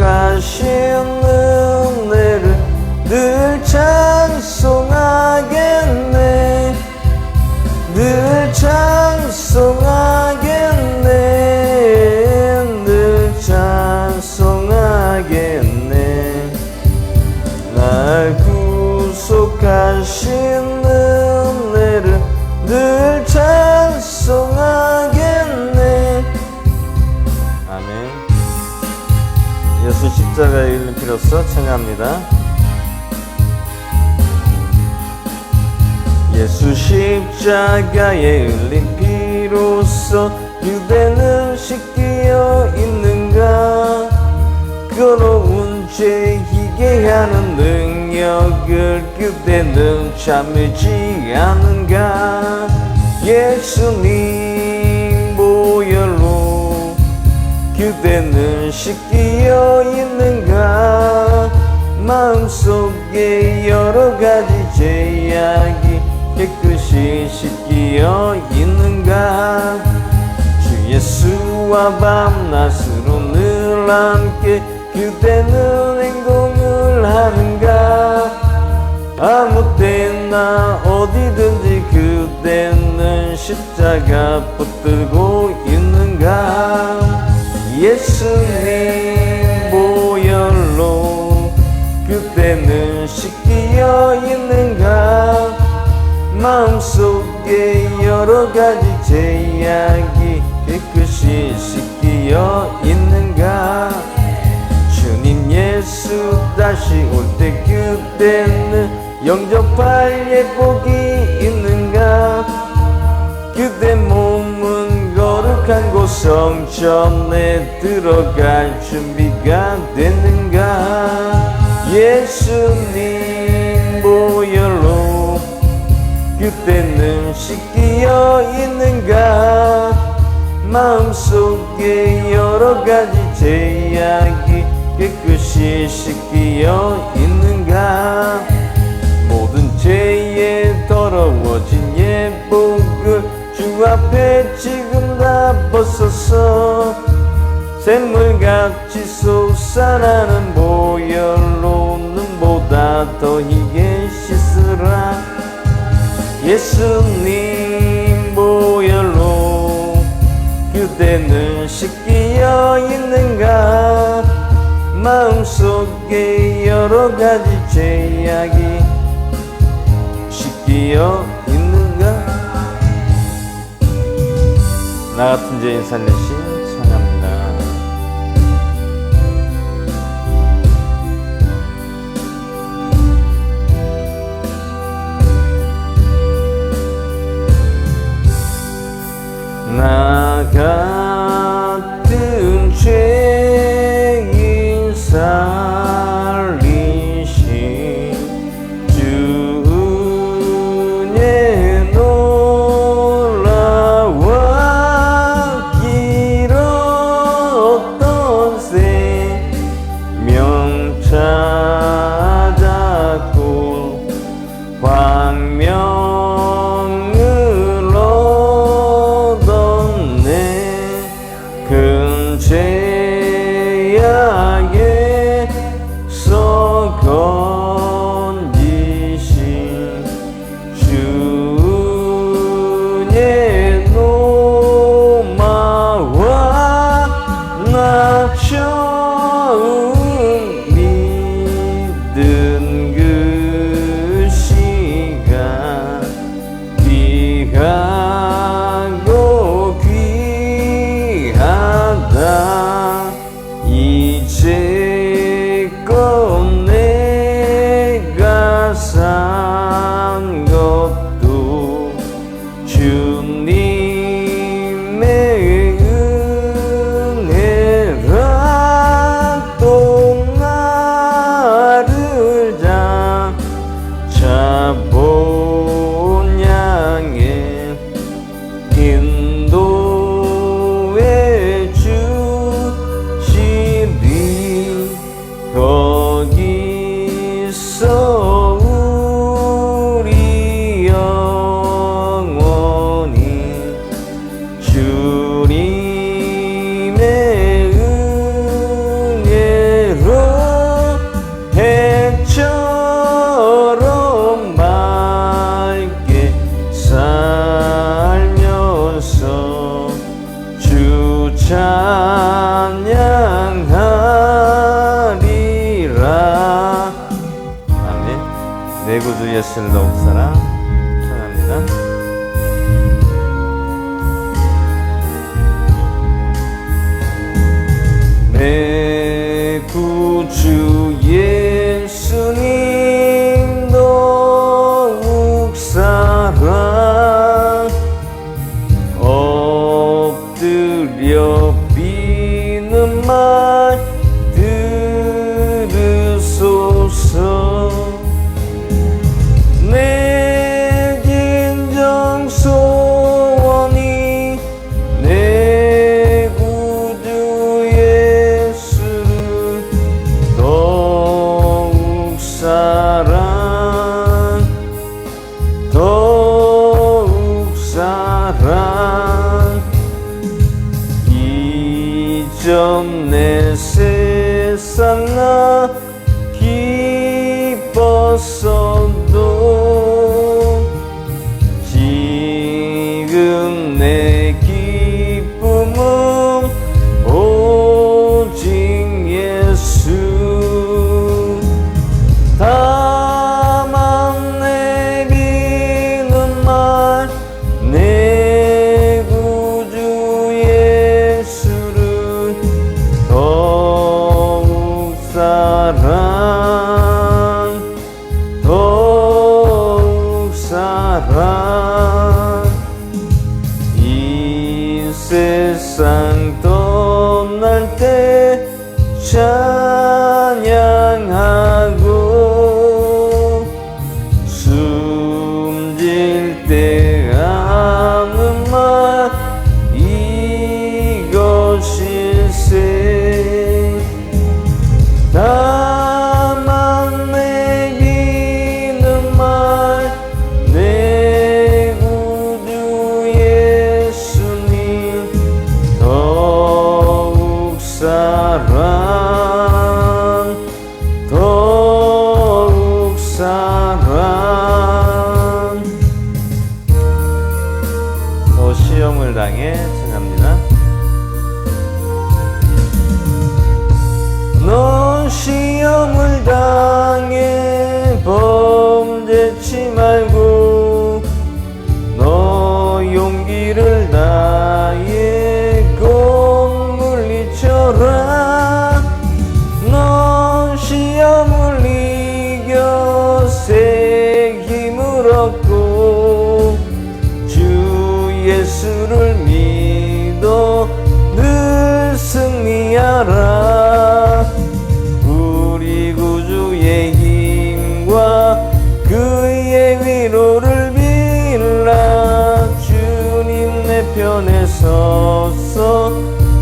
구속하신 은혜를 늘 찬송하겠네. 늘 찬송하겠네. 늘 찬송하겠네. 날 구속하신 은혜를 늘 찬송하겠네. 아멘. 예수 십자가에 흘린 피로써 찬양합니다. 예수 십자가에 흘린 피로써 유대는 씻기어 있는가. 더러운 죄 희게 하는 능력을 그대는 참지 않은가. 예수님 보혈로 그대는 씻기어 있는가. 마음속에 여러가지 죄악이 깨끗이 씻기어 있는가. 주 예수와 밤낮으로 늘 함께 그대는 행동을 하는가. 아무 때나 어디든지 그대는 십자가 붙들고 있는가. 예수님 보혈로 그대는 씻기어 있는가. 마음속에 여러가지 죄악이 깨끗이 씻기어 있는가. 주님 예수 다시 올 때 그대는 영접할 예복이 있는가. 그대 몸은 거룩한 곳 성전에 들어갈 준비가 됐는가. 예수님 보혈로 그대는 씻기어 있는가. 마음속에 여러가지 죄악이 깨끗이 씻기어 있는가. 모든 죄에 더러워진 예복을 주 앞에 지금 다 벗어서 샘물같이 솟아나는 보혈로 눈보다 더 희게 씻으라. 예수님 보혈로 그대는 씻기어 있는가. 마음속에 여러가지 죄악이 씻기어 있는가. 나같은 죄인 살리신 찬양합니다. 나 같은 죄인 살리신 주의 놀라와 길었던 생명 찾았고 광명을 얻었네. 큰 죄악에서 건지신 주의 노마와 나 처음 믿은 그 시간 귀하고 귀하다. 이제껏 내가 산 것도 주님의 은혜라. 또 나를 잡은 양의 인도해 주시리. 예수를 더욱 사랑 찬양합니다. 내 구주 예수님 더욱 사랑 엎드려 비는 말 들으소서 내 진정 소원이 내 구주 예수를 더욱 사랑 더욱 사랑 이전 내 세상 나 기뻤어도 지금 내 기쁨은 오직 예수 다만 내기는 말 내 구주 예수를 더욱 사랑 더욱 사랑 이 세상 떠날 때 찬양하고 숨질 때 하는 말 이것일세 다만 내기는 말 내 구주 예수님 더욱 사랑 더욱 사랑 더 시험을 당해 찬양합니다. 너 시험을 당해 범죄치 말고 너 용기를 다해 꼭 물리쳐라 너 시험을 이겨 새 힘을 얻고 주 예수를 믿어 늘 승리하라 우리 구주의 힘과 그의 위로를 빌라 주님 내 편에 서서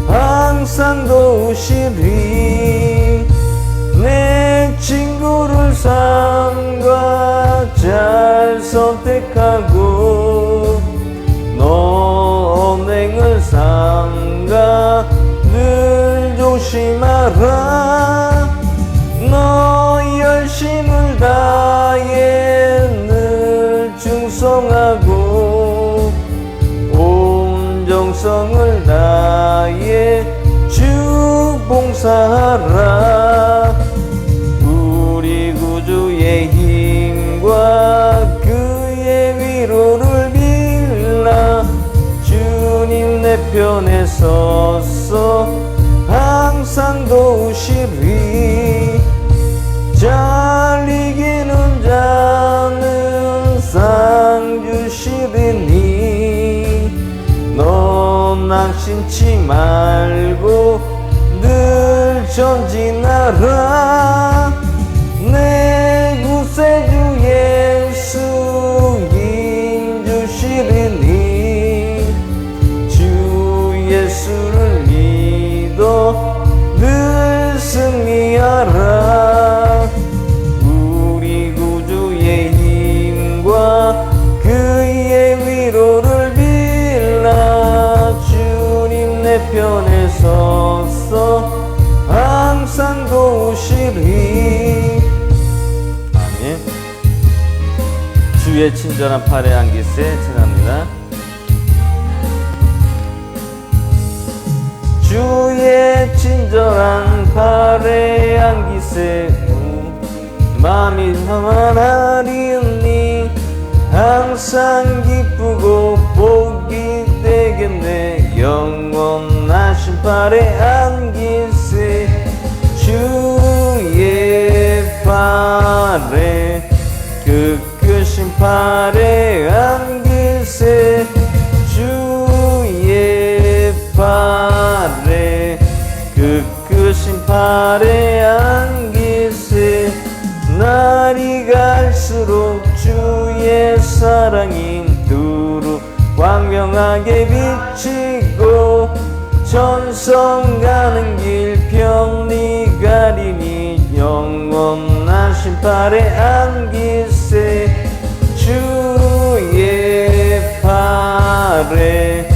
항상 도우시리 내 친구를 삼가 잘 선택하고 너 언행을 삼가 늘 조심하라 너 열심을 다해 늘 충성하고 온 정성을 다해 주 봉사하라 우리 구주의 힘과 그의 위로를 빌라 주님 내 편에 서서 항상 도우시리 잘 이기는 자는 상 주시리니 너 낙심치 말고 늘 전진하라 내 구세주 예수 힘 주시리니 주 예수를 믿어 늘 승리하라 우리 구주의 힘과 그의 위로를 빌라 주님 내 편에 서서 항상 도우시리 아멘. 주의 친절한 팔에 안기세 찬양합니다. 주의 친절한 팔에 안기세 마음이 평안하리니 항상 기쁘고 복이 되겠네. 영원하신 팔에 안길세. 주의 팔에 그 크신 팔에 안길세. 주의 팔에 그 크신 팔에 안길세. 날이 갈수록 주의 사랑이 두루 광명하게 비치고 천성 가는 길 편리 가리니 영원하신 팔에 안길세. 주의 팔에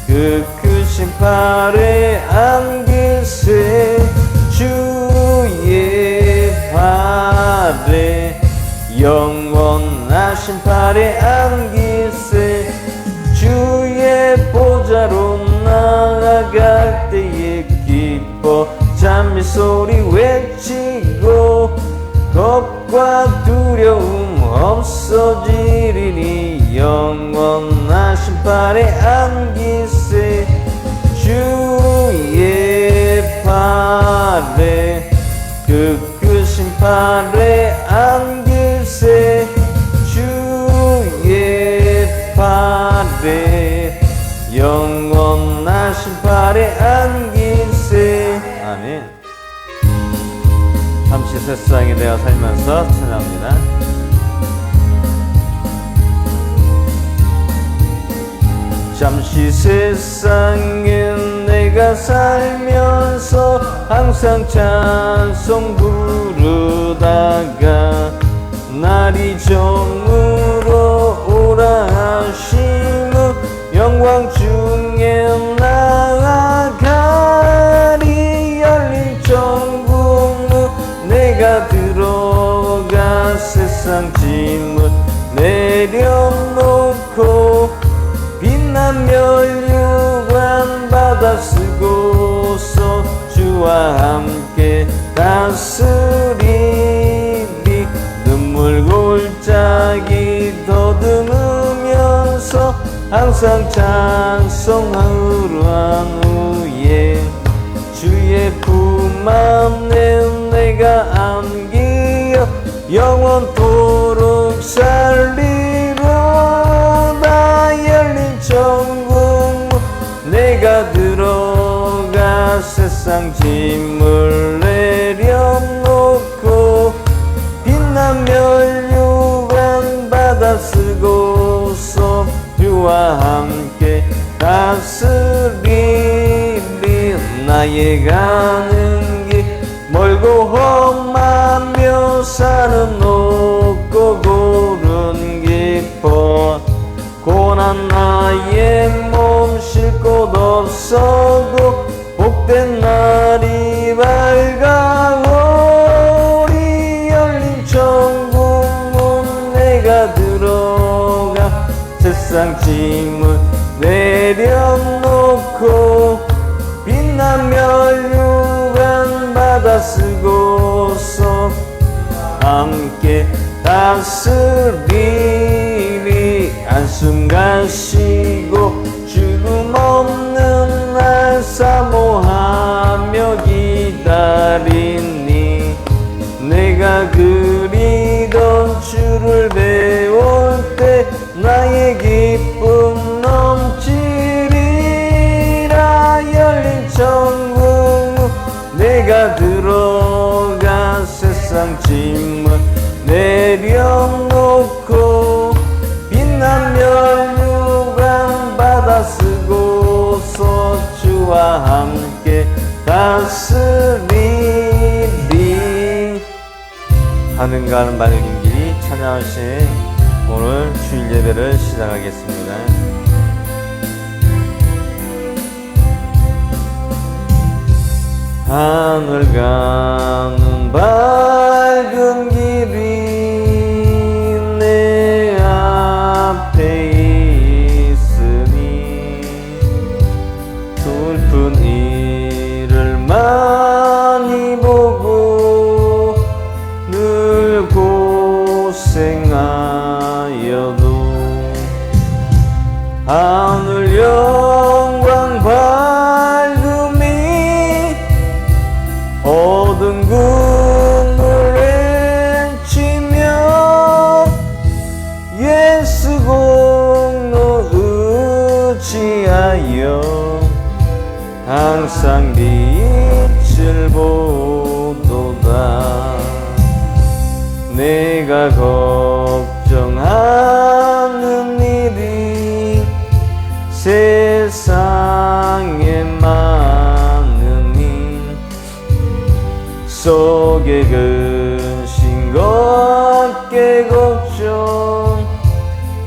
그 크신 팔에 안길세. 주의 팔에 영원하신 팔에 안길세. 주의 보좌로 나아갈 때에 기뻐 찬미소리 외치고 겁과 두려움 없어지리니 영원하신 팔에 안길세. 주의 팔에 그 크신 팔에 안길세. 주의 팔에 영원하신 팔에 안길세. 아멘. 잠시 세상에 내가 살면서 찬양합니다. 잠시 세상에 내가 살면서 항상 찬송 부르다가 날이 정으로 오라 하시무 영광 중에 나아가리. 열린 천국문 내가 들어가 세상 짐을 내려놓고 빛난 멸류관 받아 쓰고서 주와 함께 다스리리. 눈물 골짜기 더듬으면서 항상 찬송하루 한 후에 주의 품 안에 내가 안기어 영원토록 살리로다. 열린 천국 내가 들어가 세상 짐을 내려놓고 빛난 멸류관 받아 쓰고서 주와 함께 다스리리. 나의 가는 길 멀고 험하며 산은 높고 골은 깊어 고난 나의 몸 쉴 곳 없어도 복된 날이 밝아오리. 열린 천국 문 내가 들어가 세상 짐을 내려놓고 빛난 멸류관 받아 쓰고서 함께 다스리리. 한숨 가시고 죽음 없는 날 사모하며 기다리니 내가 그리던 주를 배울 때 나의 기쁨 넘치리라. 열린 천국 내가 들어가 세상 짐을 내려놓고 빛난 멸류관 받아 쓰고서 주와 함께 다스리리. 하는 가는 맑은 길이 찬양하신 오늘 주일 예배를 시작하겠습니다. 하늘 가는 밝은 길이 내 앞에 있으니 슬픈 일을 많이 보고 늘 고생하여도 내가 걱정하는 일이 세상에 많으니 속에 근심과 깨 걱정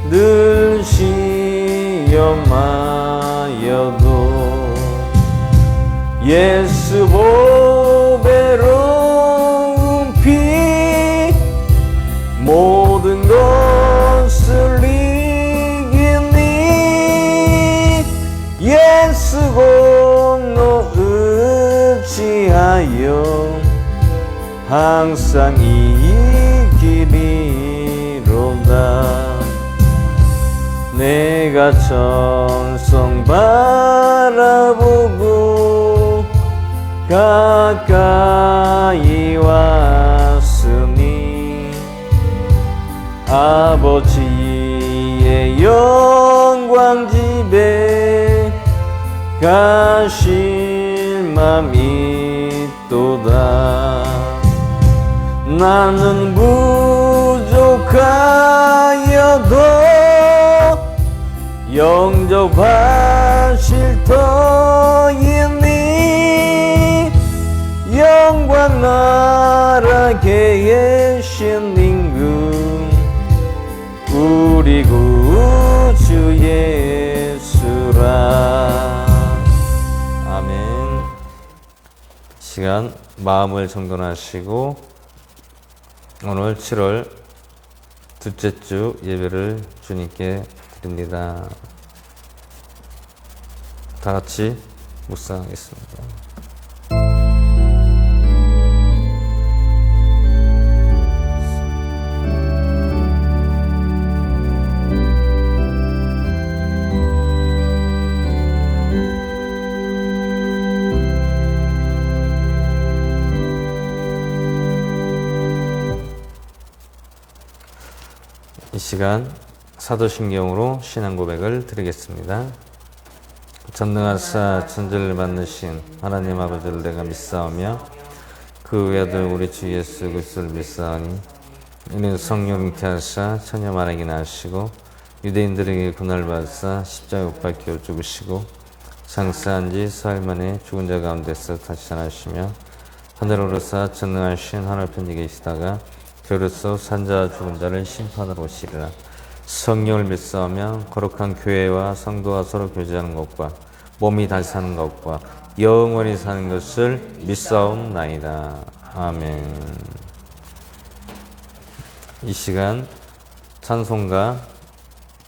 늘 시험하여도 예수 보배로운 피 모든 것을 이기니 예수 공로 의지하여 항상 이기리로다. 내가 천성 바라보고 가까이 왔으니 아버지의 영광 집에 가실 맘 있도다. 나는 부족하여도 영접하실 터이니 영광 나라 계신 임금 우리 구주 예수라. 아멘. 시간 마음을 정돈하시고 오늘 7월 둘째 주 예배를 주님께 드립니다. 다 같이 묵상하겠습니다. 이 시간 사도신경으로 신앙 고백을 드리겠습니다. 전능하사 천지를 만드신 하나님 아버지를 내가 믿사오며 그 외아들 우리 주 예수 그리스도를 믿사오니 이는 성령 잉태하사 처녀 마리아에게 낳으시고 유대인들에게 고난을 받으사 십자가에 못 박혀 죽으시고 장사한 지 사흘 만에 죽은 자 가운데서 다시 살아나시며 하늘로 오르사 전능하신 하늘 편에 계시다가 그로서 산자와 죽은 자를 심판하러 오시리라. 성령을 믿사오며 거룩한 교회와 성도와 서로 교제하는 것과 몸이 다시 사는 것과 영원히 사는 것을 믿사옵나이다. 아멘. 이 시간 찬송가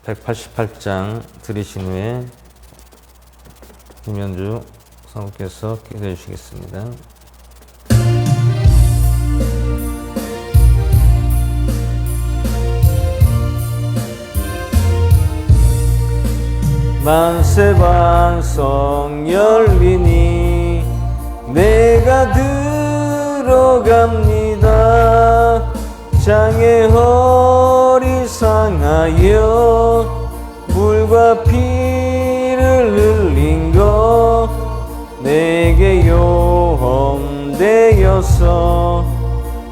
188장 들으신 후에 김현주 사모께서 기도해 주시겠습니다. 만세 반성 열리니 내가 들어갑니다. 장애 허리 상하여 물과 피를 흘린 것 내게 요험되어서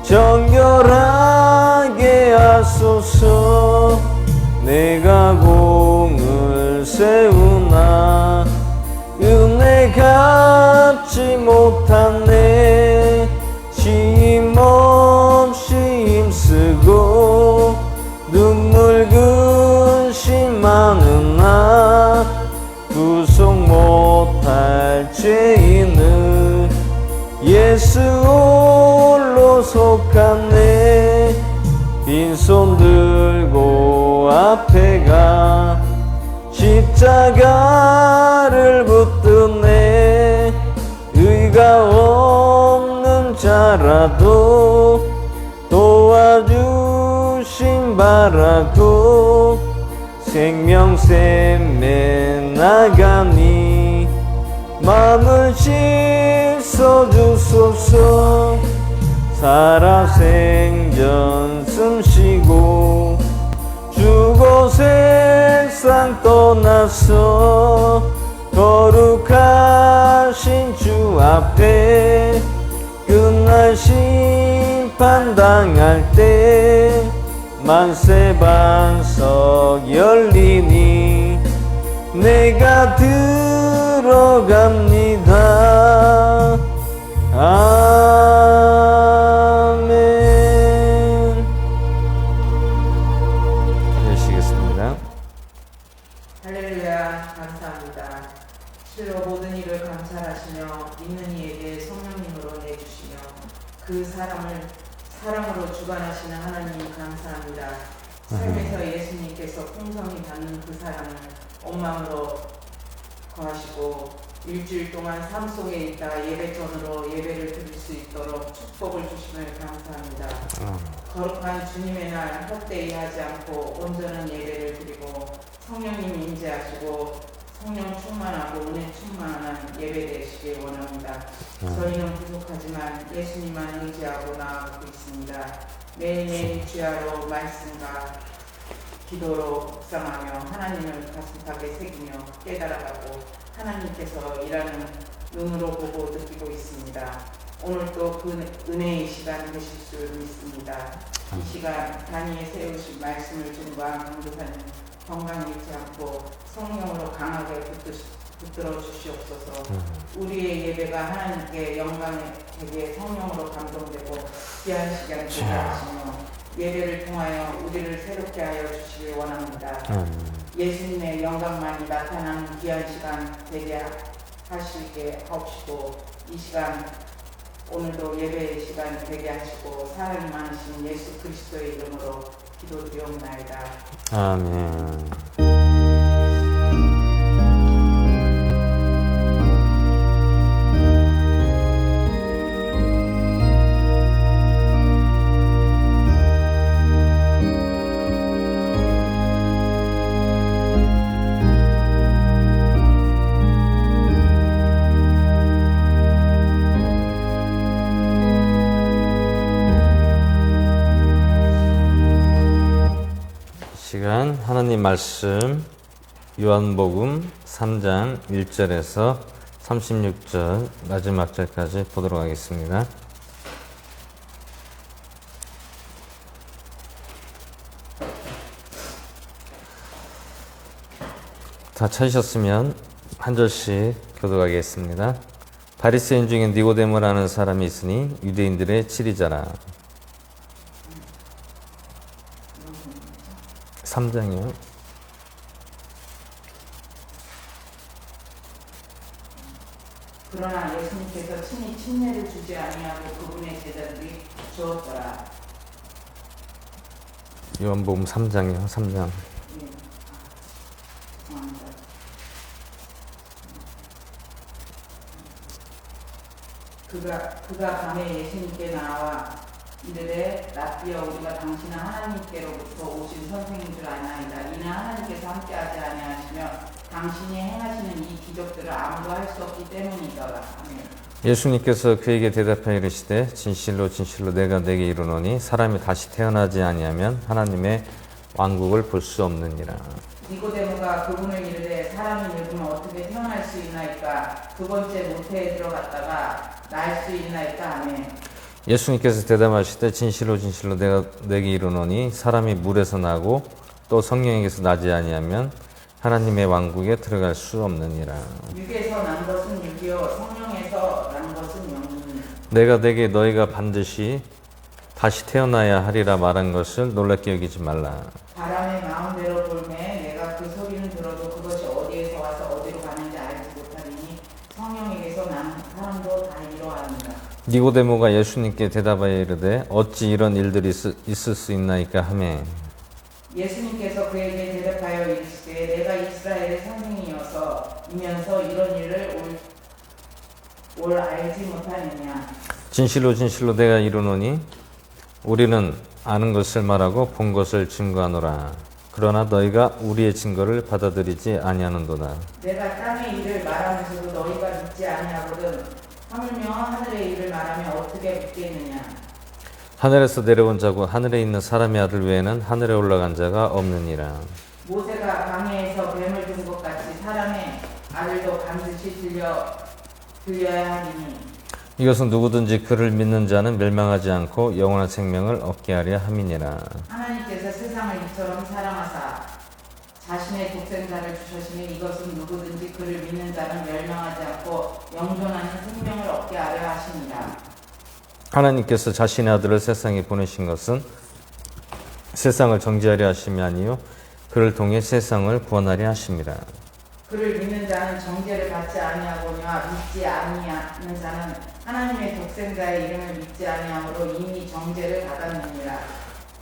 정결하게 하소서. 내가 공을 세우나 은혜 갚지 못하네. 힘없이 힘쓰고 눈물 근심하는 나 구속 못할 죄인은 예수 홀로 속하네. 빈손 들고 앞에 가 십자가를 붙드네. 의가 없는 자라도 도와주심 바라고 생명샘에 나가니 마음을 씻어주소서. 살아생전 숨쉬고 주고 세상 떠나서 거룩하신 주 앞에 끝날 심판 당할 때 만세 반석 열리니 내가 들어갑니다. 아멘. 기도하시겠습니다. 할렐루야. 감사합니다. 실로 모든 일을 감찰하시며 있는 이에게 성령님으로 내주시며 그 사람을 사랑으로 주관하시는 하나님 감사합니다. 삶에서 예수님께서 풍성히 받는 그 사랑을 온 마음으로 거하시고 일주일 동안 삶 속에 있다 예배전으로 예배를 드릴 수 있도록 축복을 주심을 감사합니다. 거룩한 주님의 날 헛되이 하지 않고 온전한 예배를 드리고 성령님이 임재하시고 성령 충만하고 은혜 충만한 예배 되시길 원합니다. 저희는 부족하지만 예수님만 의지하고 나아가고 있습니다. 매일매일 주야로 말씀과 기도로 묵상하며 하나님을 가슴팍에 새기며 깨달아가고 하나님께서 일하는 눈으로 보고 느끼고 있습니다. 오늘도 그 은혜의 시간 되실 줄 믿습니다. 이 시간 단위에 세우신 말씀을 증거한 강도사님 건강 잃지 않고 성령으로 강하게 붙들어 주시옵소서. 우리의 예배가 하나님께 영광에 되게 성령으로 감동되고 귀한 시간 되게 하시며 예배를 통하여 우리를 새롭게 하여 주시길 원합니다. 예수님의 영광만이 나타나는 귀한 시간 되게 하시게 하옵시고 이 시간 오늘도 예배의 시간 되게 하시고 사랑이 많으신 예수 그리스도의 이름으로 기도드리옵나이다. 아멘. 시간 하나님 말씀 요한복음 3장 1절에서 36절 마지막 절까지 보도록 하겠습니다. 다 찾으셨으면 한 절씩 교독하겠습니다. 바리새인 중에 니고데모라는 사람이 있으니 유대인들의 지리자라. 3장이요. 그러나 예수님께서 친히 침례를 주지 아니하고 그분의 제자들이 주었더라. 요한복음 3장이요. 3장. 그가 밤에 예수님께 나와 이르되 라삐여 우리가 당신은 하나님께로부터 오신 선생인 줄 아나이다. 이는 하나님께서 함께하지 아니하시며 당신이 행하시는 이 기적들을 아무도 할 수 없기 때문이더라. 아멘. 예수님께서 그에게 대답하여 이르시되 진실로 진실로 내가 네게 이르노니 사람이 다시 태어나지 아니하면 하나님의 왕국을 볼 수 없느니라. 니고데모가 그분을 이르되 사람이 늙으면 어떻게 태어날 수 있나이까? 두 번째 모태에 들어갔다가 날 수 있나이까? 아멘. 예수님께서 대답하시되 진실로 진실로 내가 네게 이르노니 사람이 물에서 나고 또 성령에게서 나지 아니하면 하나님의 왕국에 들어갈 수 없느니라. 육에서 난 것은 육이요 성령에서 난 것은 영이니. 내가 네게 너희가 반드시 다시 태어나야 하리라 말한 것을 놀랍게 여기지 말라. 바람의 마음대로 돌매 내가 그 소리는 들어도 그것이 어디에서 와서 어디로 가는지 알지 못하리니 성령에게서 난 사람도 다 이러하니라. 니고데모가 예수님께 대답하여 이르되 어찌 이런 일들이 있을 수 있나이까 하매 예수님께서 그에게 대답하여 이르시되 내가 이스라엘의 선생이어서 이면서 이런 일을 올 알지 못하느냐. 진실로 진실로 내가 이르노니 우리는 아는 것을 말하고 본 것을 증거하노라. 그러나 너희가 우리의 증거를 받아들이지 아니하는도다. 내가 땅의 일을 말하면서도 너희가 믿지 아니하거든 하물며 하늘의 일을 말하면 어떻게 믿겠느냐. 하늘에서 내려온 자고 하늘에 있는 사람의 아들 외에는 하늘에 올라간 자가 없느니라. 모세가 광야에서 뱀을 든 것 같이 사람의 아들도 반드시 들려야 하리니. 이것은 누구든지 그를 믿는 자는 멸망하지 않고 영원한 생명을 얻게 하려 함이니라. 하나님께서 세상을 이처럼 사랑하사 자신의 독생자를 주셨으니 이것은 누구든지 그를 믿는 자는 멸망하지 않고 영존하는 생명을 얻게 하려 하십니다. 하나님께서 자신의 아들을 세상에 보내신 것은 세상을 정죄하려 하심이 아니요 그를 통해 세상을 구원하려 하심이라. 그를 믿는 자는 정죄를 받지 아니하거니와 믿지 아니하는 자는 하나님의 독생자의 이름을 믿지 아니하므로 이미 정죄를 받았느니라.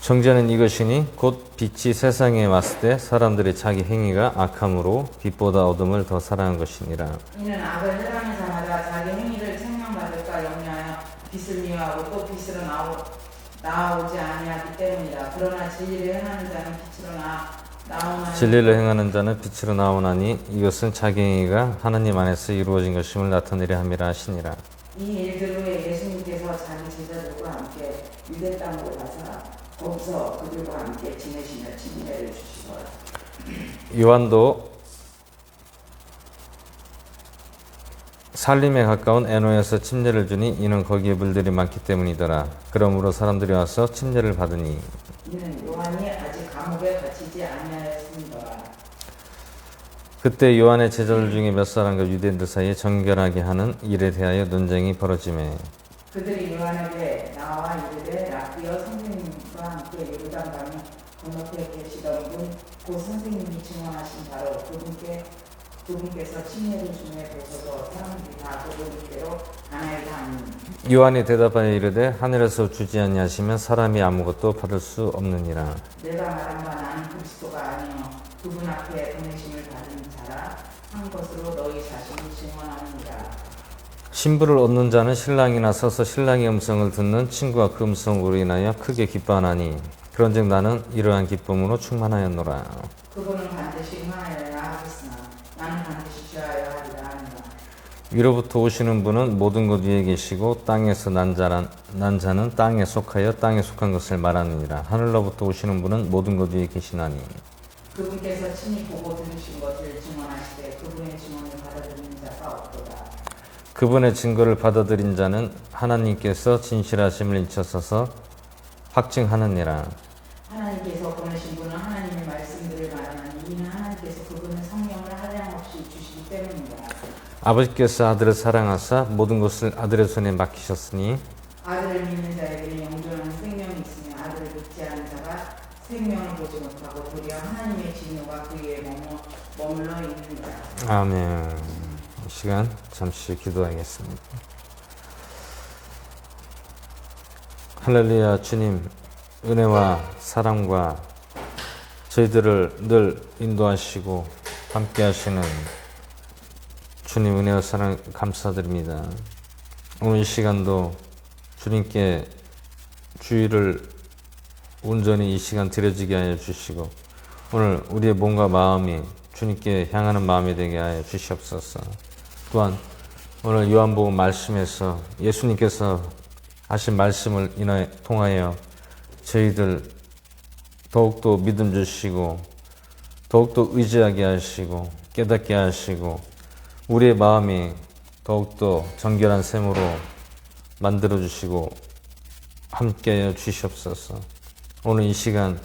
정죄는 이것이니 곧 빛이 세상에 왔을 때 사람들의 자기 행위가 악함으로 빛보다 어둠을 더 사랑한 것이니라. 이는 악을 행하는 자마다 자기 행위를 책망받을까 염려하여 빛을 미워하고 또 빛으로 나아오지 아니하기 때문이라. 그러나 진리를 행하는 자는 빛으로 나오나니 진리를 행하는 자는 빛으로 나오나니 이것은 자기 행위가 하나님 안에서 이루어진 것임을 나타내려 함이라 하시니라. 이 일들 후에 예수님께서 자기 제자들과 함께 유대 땅으로 가사 거기서 그들과 함께 지내시며 침례를 주시더라. 요한도 살림에 가까운 에노에서 침례를 주니 이는 거기에 물들이 많기 때문이더라. 그러므로 사람들이 와서 침례를 받으니 이는 요한이 아직 감옥에 갇히지 아니하였음이더라. 그때 요한의 제자들 중에 몇 사람과 유대인들 사이에 정결하게 하는 일에 대하여 논쟁이 벌어지매 그들이 요한에게 나와 이르되 라비어 선생님과 함께 요르단강에 건너편에 계시던 분 곧 선생님이 증언하신 바로 그분께서 침례를 주매 보소서. 사람들이 다 그분께로 가나이다 하니 요한이 대답하여 이르되 하늘에서 주지 아니하시면 사람이 아무것도 받을 수 없느니라. 내가 말한 바 나는 그리스도가 아니요 그분 앞에 보내심을 받은 자라 한 것으로 너희 자신이 증언하느니라. 신부를 얻는 자는 신랑이나 서서 신랑의 음성을 듣는 친구가 그 음성으로 인하여 크게 기뻐하나니 그런즉 나는 이러한 기쁨으로 충만하였노라. 그분은 반드시 흥하여야 하겠으나 나는 반드시 취하여 하리라 하니라. 위로부터 오시는 분은 모든 것 위에 계시고 땅에서 난 자는 땅에 속하여 땅에 속한 것을 말하느니라. 하늘로부터 오시는 분은 모든 것 위에 계시나니 그분께서 친히 보고 들으신 것을 증언하시되 그분의 증언을 받아들이는 자가 없도다. 그분의 증거를 받아들인 자는 하나님께서 진실하심을 인쳐서서 확증하느니라. 하나님께서 보내신 분은 하나님의 말씀들을 말하나니 이는 하나님께서 그분의 성령을 한량없이 주시기 때문이다. 아버지께서 아들을 사랑하사 모든 것을 아들의 손에 맡기셨으니 아들을 믿는 자에게는 영존하는 생명이 있으며 아들을 믿지 않은 자가 생명을 보지 못하고 도리어 하나님의 진노가 그 위에 머물러 있느니라. 아멘. 이 시간 잠시 기도하겠습니다. 할렐루야. 주님 은혜와 사랑과 저희들을 늘 인도하시고 함께 하시는 주님 은혜와 사랑 감사드립니다. 오늘 이 시간도 주님께 주의를 온전히 이 시간 드려지게 하여 주시고 오늘 우리의 몸과 마음이 주님께 향하는 마음이 되게 하여 주시옵소서. 또한 오늘 요한복음 말씀에서 예수님께서 하신 말씀을 통하여 저희들 더욱더 믿음 주시고 더욱더 의지하게 하시고 깨닫게 하시고 우리의 마음이 더욱더 정결한 샘으로 만들어 주시고 함께하여 주시옵소서. 오늘 이 시간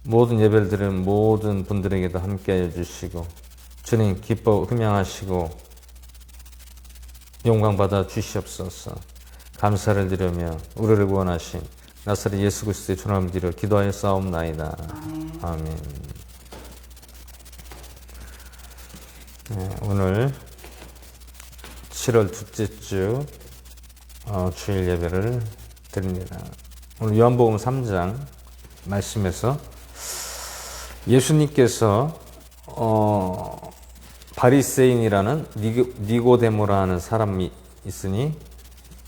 모든 예배를 드리는 모든 분들에게도 함께하여 주시고 주님 기뻐 흠양하시고 영광 받아 주시옵소서. 감사를 드리며 우리를 구원하신 나사렛 예수 그리스도의 주님을 드려 기도하여 싸움나이다. 아멘. 네, 오늘 7월 둘째 주 주일 예배를 드립니다. 오늘 요한복음 3장 말씀에서 예수님께서 바리새인이라는 니고데모라는 사람이 있으니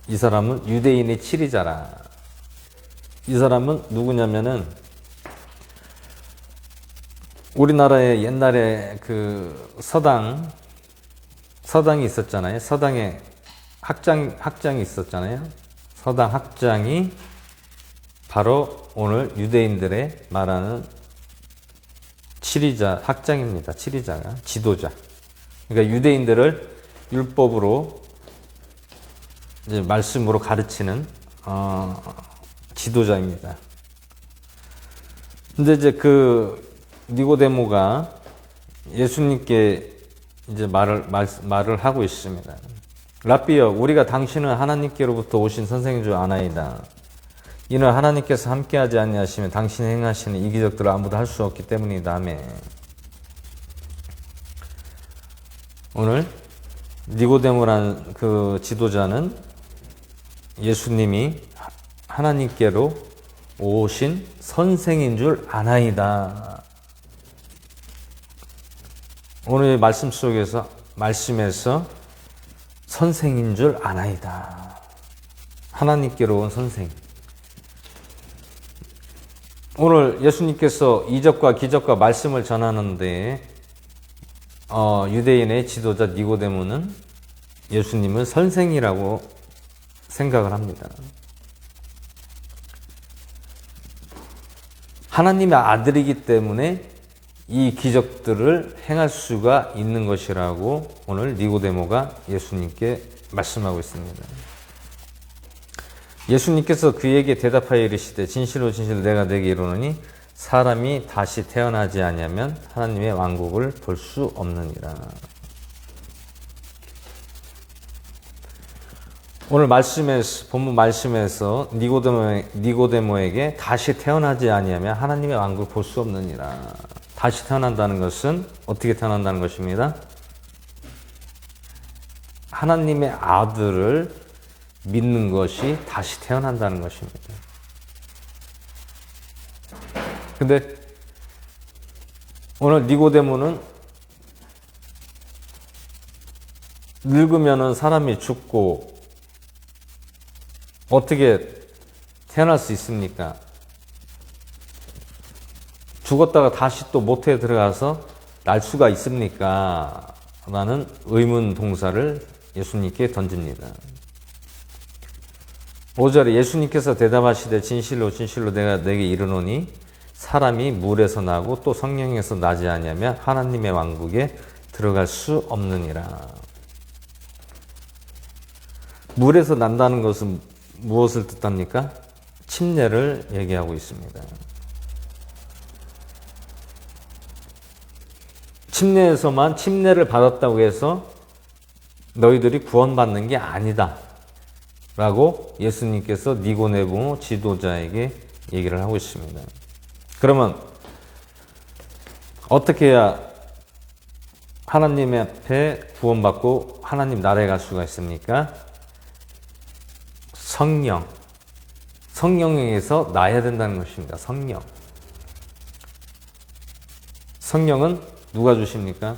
이 사람은 유대인의 치리자라. 이 사람은 누구냐면은 우리나라에 옛날에 그 서당이 있었잖아요. 서당에 학장이 있었잖아요. 서당 학장이 바로 오늘 유대인들의 말하는 치리자, 학장입니다. 치리자가 지도자. 그러니까 유대인들을 율법으로 이제 말씀으로 가르치는 지도자입니다. 근데 이제 그 니고데모가 예수님께 이제 말을 하고 있습니다. 랍비여, 우리가 당신은 하나님께로부터 오신 선생인 줄 아나이다. 이는 하나님께서 함께하지 아니하시면 당신이 행하시는 이 기적들을 아무도 할 수 없기 때문이다. 아멘. 오늘 니고데모라는 그 지도자는 예수님이 하나님께로 오신 선생인 줄 아나이다. 오늘 말씀 속에서 말씀에서 선생인 줄 아나이다. 하나님께로 온 선생. 오늘 예수님께서 이적과 기적과 말씀을 전하는데 유대인의 지도자 니고데모는 예수님을 선생이라고 생각을 합니다. 하나님의 아들이기 때문에 이 기적들을 행할 수가 있는 것이라고 오늘 니고데모가 예수님께 말씀하고 있습니다. 예수님께서 그에게 대답하여 이르시되 진실로 진실로 내가 네게 이르노니 사람이 다시 태어나지 아니하면 하나님의 왕국을 볼 수 없느니라. 오늘 말씀에서 본문 말씀에서 니고데모에게 다시 태어나지 아니하면 하나님의 왕국을 볼 수 없느니라. 다시 태어난다는 것은 어떻게 태어난다는 것입니다. 하나님의 아들을 믿는 것이 다시 태어난다는 것입니다. 근데 오늘 니고데모는 늙으면은 사람이 죽고 어떻게 태어날 수 있습니까? 죽었다가 다시 또 모태에 들어가서 날 수가 있습니까? 라는 의문 동사를 예수님께 던집니다. 5절에 예수님께서 대답하시되 진실로 진실로 내가 네게 이르노니 사람이 물에서 나고 또 성령에서 나지 아니하면 하나님의 왕국에 들어갈 수 없느니라. 물에서 난다는 것은 무엇을 뜻합니까? 침례를 얘기하고 있습니다. 침례에서만 침례를 받았다고 해서 너희들이 구원받는 게 아니다 라고 예수님께서 니고데모 지도자에게 얘기를 하고 있습니다. 그러면 어떻게 해야 하나님 앞에 구원받고 하나님 나라에 갈 수가 있습니까? 성령에서 나야 된다는 것입니다. 성령은 누가 주십니까?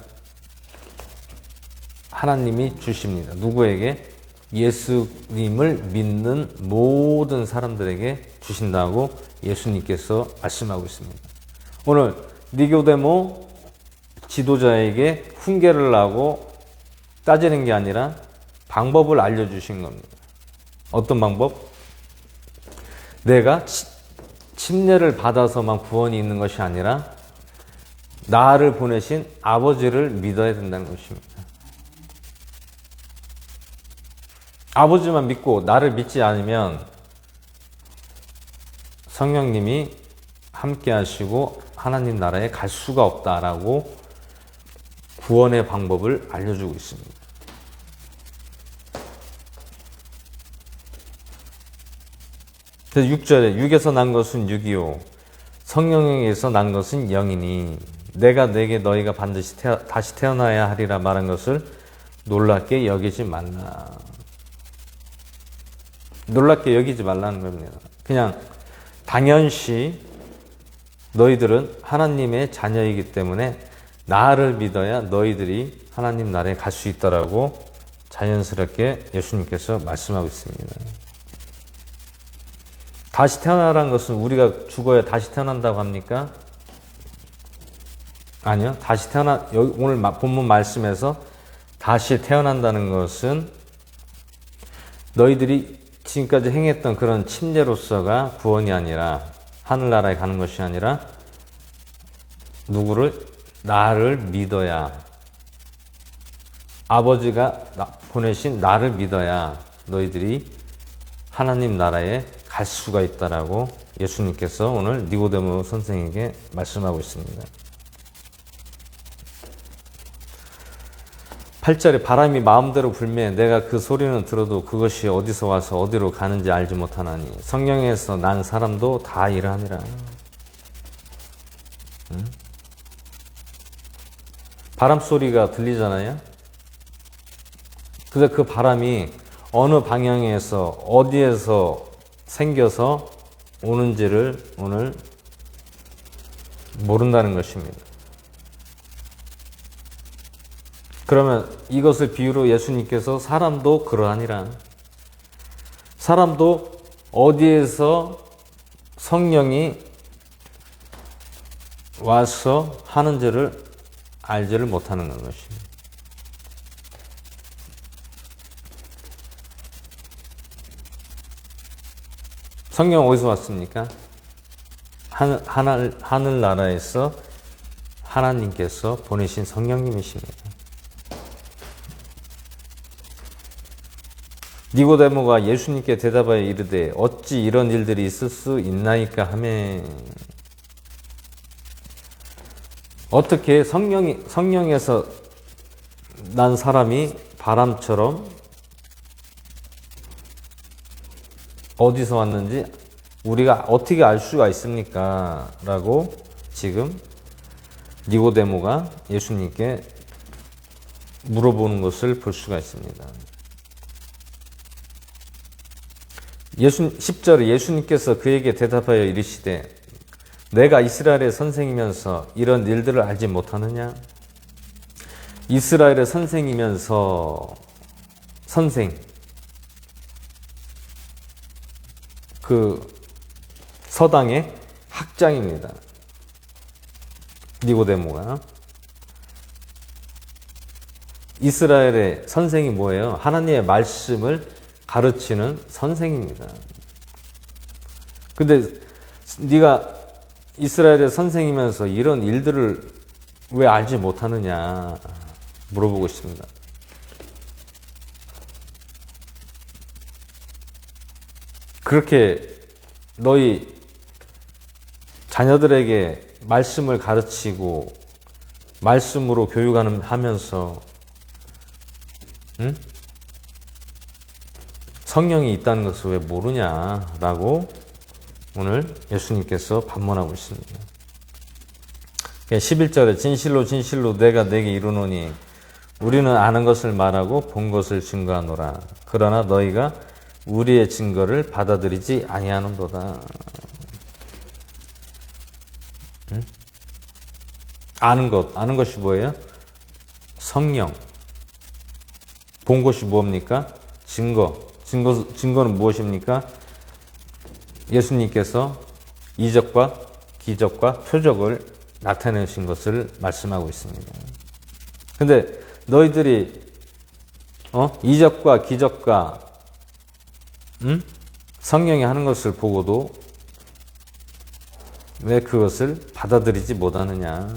하나님이 주십니다. 누구에게? 예수님을 믿는 모든 사람들에게 주신다고 예수님께서 말씀하고 있습니다. 오늘 니고데모 지도자에게 훈계를 하고 따지는 게 아니라 방법을 알려주신 겁니다. 어떤 방법? 내가 침례를 받아서만 구원이 있는 것이 아니라 나를 보내신 아버지를 믿어야 된다는 것입니다. 아버지만 믿고 나를 믿지 않으면 성령님이 함께 하시고 하나님 나라에 갈 수가 없다라고 구원의 방법을 알려주고 있습니다. 그래서 6절에 육에서 난 것은 육이요 성령에서 난 것은 영이니 내가 내게 너희가 반드시 다시 태어나야 하리라 말한 것을 놀랍게 여기지 말라. 놀랍게 여기지 말라는 겁니다. 그냥 당연시 너희들은 하나님의 자녀이기 때문에 나를 믿어야 너희들이 하나님 나라에 갈 수 있다라고 자연스럽게 예수님께서 말씀하고 있습니다. 다시 태어나라는 것은 우리가 죽어야 다시 태어난다고 합니까? 아니요. 오늘 본문 말씀에서 다시 태어난다는 것은 너희들이 지금까지 행했던 그런 침례로서가 구원이 아니라 하늘나라에 가는 것이 아니라 나를 믿어야 아버지가 보내신 나를 믿어야 너희들이 하나님 나라에 갈 수가 있다라고 예수님께서 오늘 니고데모 선생에게 말씀하고 있습니다. 8절에 바람이 마음대로 불매 내가 그 소리는 들어도 그것이 어디서 와서 어디로 가는지 알지 못하나니 성령에서 난 사람도 다 이러하니라. 바람 소리가 들리잖아요. 근데 그 바람이 어느 방향에서 어디에서 생겨서 오는지를 오늘 모른다는 것입니다. 그러면 이것을 비유로 예수님께서 사람도 그러하니라. 사람도 어디에서 성령이 와서 하는지를 알지를 못하는 것입니다. 성령 어디서 왔습니까? 하늘나라에서 하나님께서 보내신 성령님이십니다. 니고데모가 예수님께 대답하여 이르되 어찌 이런 일들이 있을 수 있나이까 하매 어떻게 성령에서 난 사람이 바람처럼 어디서 왔는지 우리가 어떻게 알 수가 있습니까? 라고 지금 니고데모가 예수님께 물어보는 것을 볼 수가 있습니다. 10절에 예수님께서 그에게 대답하여 이르시되 내가 이스라엘의 선생이면서 이런 일들을 알지 못하느냐? 이스라엘의 선생이면서 선생 그 서당의 학장입니다. 니고데모가. 이스라엘의 선생이 뭐예요? 하나님의 말씀을 가르치는 선생입니다. 근데 네가 이스라엘의 선생이면서 이런 일들을 왜 알지 못하느냐 물어보고 있습니다. 그렇게 너희 자녀들에게 말씀을 가르치고 말씀으로 교육하면서 성령이 있다는 것을 왜 모르냐라고 오늘 예수님께서 반문하고 있습니다. 11절에 진실로 진실로 내가 네게 이르노니 우리는 아는 것을 말하고 본 것을 증거하노라. 그러나 너희가 우리의 증거를 받아들이지 아니하는도다. 아는 것이 뭐예요? 성령. 본 것이 뭡니까? 증거는 무엇입니까? 예수님께서 이적과 기적과 표적을 나타내신 것을 말씀하고 있습니다. 근데 너희들이 이적과 기적과 성령이 하는 것을 보고도 왜 그것을 받아들이지 못하느냐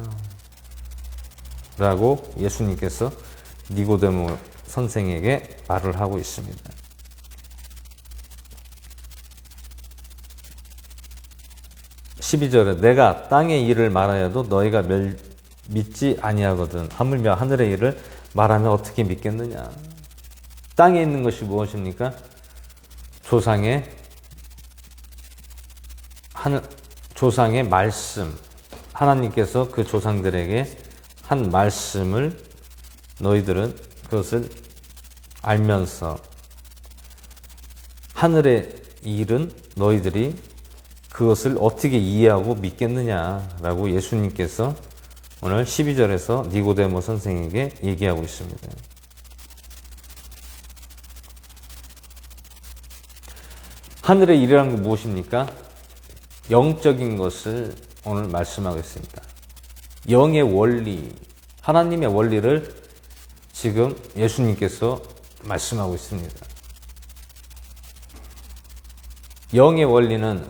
라고 예수님께서 니고데모 선생에게 말을 하고 있습니다. 12절에 내가 땅의 일을 말하여도 너희가 믿지 아니하거든 하물며 하늘의 일을 말하면 어떻게 믿겠느냐. 땅에 있는 것이 무엇입니까? 조상의 말씀, 하나님께서 그 조상들에게 한 말씀을 너희들은 그것을 알면서 하늘의 일은 너희들이 그것을 어떻게 이해하고 믿겠느냐라고 예수님께서 오늘 12절에서 니고데모 선생에게 얘기하고 있습니다. 하늘의 일이라는 게 무엇입니까? 영적인 것을 오늘 말씀하고 있습니다. 영의 원리, 하나님의 원리를 지금 예수님께서 말씀하고 있습니다. 영의 원리는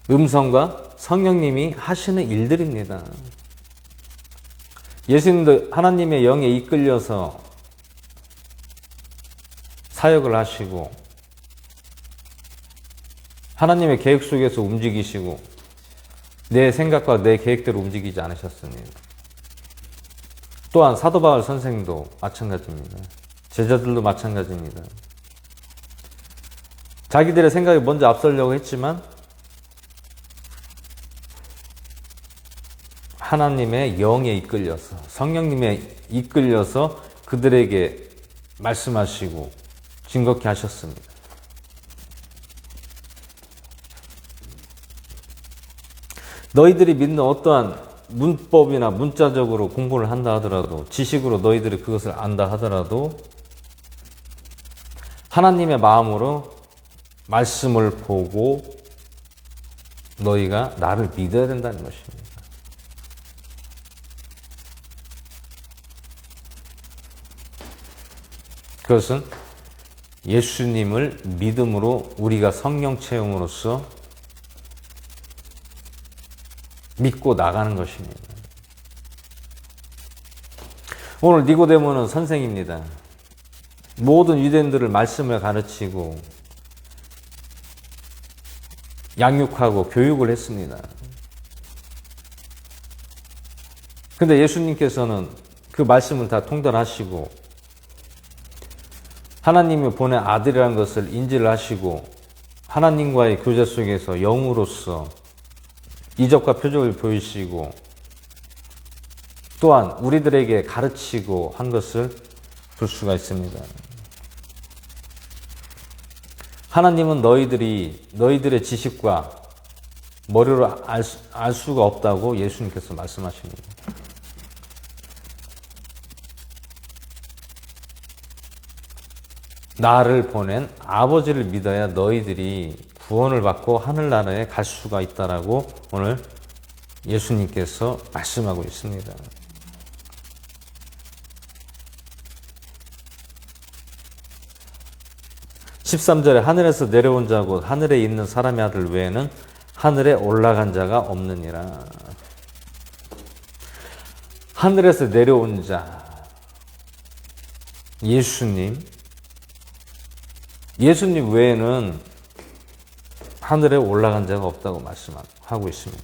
음성과 성령님이 하시는 일들입니다. 예수님도 하나님의 영에 이끌려서 사역을 하시고 하나님의 계획 속에서 움직이시고 내 생각과 내 계획대로 움직이지 않으셨습니다. 또한 사도 바울 선생도 마찬가지입니다. 제자들도 마찬가지입니다. 자기들의 생각이 먼저 앞서려고 했지만 하나님의 영에 이끌려서, 성령님에 이끌려서 그들에게 말씀하시고 증거케 하셨습니다. 너희들이 믿는 어떠한 문법이나 문자적으로 공부를 한다 하더라도, 지식으로 너희들이 그것을 안다 하더라도 하나님의 마음으로 말씀을 보고 너희가 나를 믿어야 된다는 것입니다. 그것은 예수님을 믿음으로 우리가 성령 체험으로써 믿고 나가는 것입니다. 오늘 니고데모는 선생입니다. 모든 유대인들을 말씀을 가르치고 양육하고 교육을 했습니다. 근데 예수님께서는 그 말씀을 다 통달하시고 하나님이 보낸 아들이라는 것을 인지를 하시고 하나님과의 교제 속에서 영으로서 이적과 표적을 보이시고 또한 우리들에게 가르치고 한 것을 볼 수가 있습니다. 하나님은 너희들의 지식과 머리로 알 수가 없다고 예수님께서 말씀하십니다. 나를 보낸 아버지를 믿어야 너희들이 구원을 받고 하늘나라에 갈 수가 있다라고 오늘 예수님께서 말씀하고 있습니다. (13절에) 하늘에서 내려온 자고 하늘에 있는 사람의 아들 외에는 하늘에 올라간 자가 없느니라. 하늘에서 내려온 자, 예수님 외에는 하늘에 올라간 자가 없다고 말씀하고 있습니다.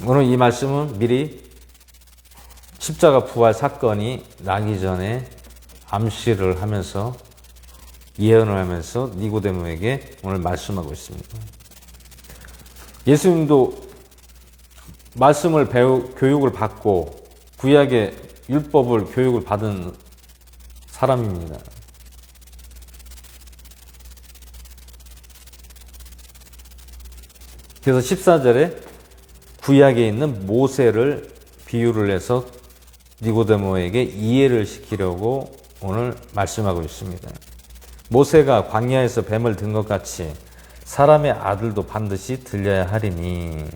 오늘 이 말씀은 미리 십자가 부활 사건이 나기 전에 암시를 하면서 예언을 하면서 니고데모에게 오늘 말씀하고 있습니다. 예수님도 말씀을 교육을 받고 구약의 율법을 교육을 받은 사람입니다. 그래서 14절에 구약에 있는 모세를 비유를 해서 니고데모에게 이해를 시키려고 오늘 말씀하고 있습니다. 모세가 광야에서 뱀을 든 것 같이 사람의 아들도 반드시 들려야 하리니.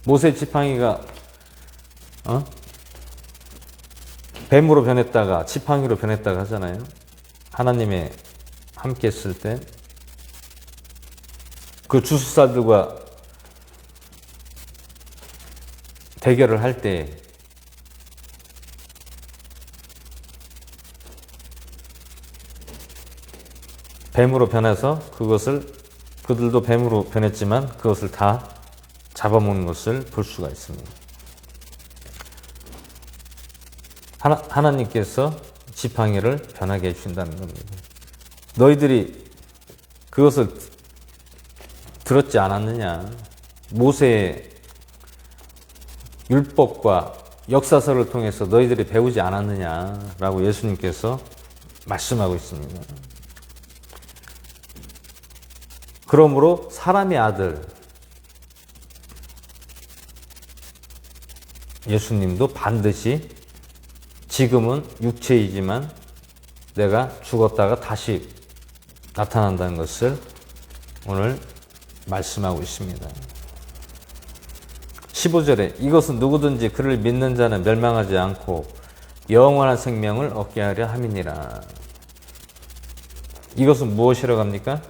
모세 지팡이가 뱀으로 변했다가 지팡이로 변했다가 하잖아요. 하나님의 함께 했을 때 그 주술사들과 대결을 할 때 뱀으로 변해서 그들도 뱀으로 변했지만 그것을 다 잡아먹는 것을 볼 수가 있습니다. 하나님께서 지팡이를 변하게 해주신다는 겁니다. 너희들이 그것을 들었지 않았느냐? 모세의 율법과 역사서를 통해서 너희들이 배우지 않았느냐라고 예수님께서 말씀하고 있습니다. 그러므로 사람의 아들 예수님도 반드시 지금은 육체이지만 내가 죽었다가 다시 나타난다는 것을 오늘 말씀하고 있습니다. 15절에 이것은 누구든지 그를 믿는 자는 멸망하지 않고 영원한 생명을 얻게 하려 함이니라. 이것은 무엇이라고 합니까?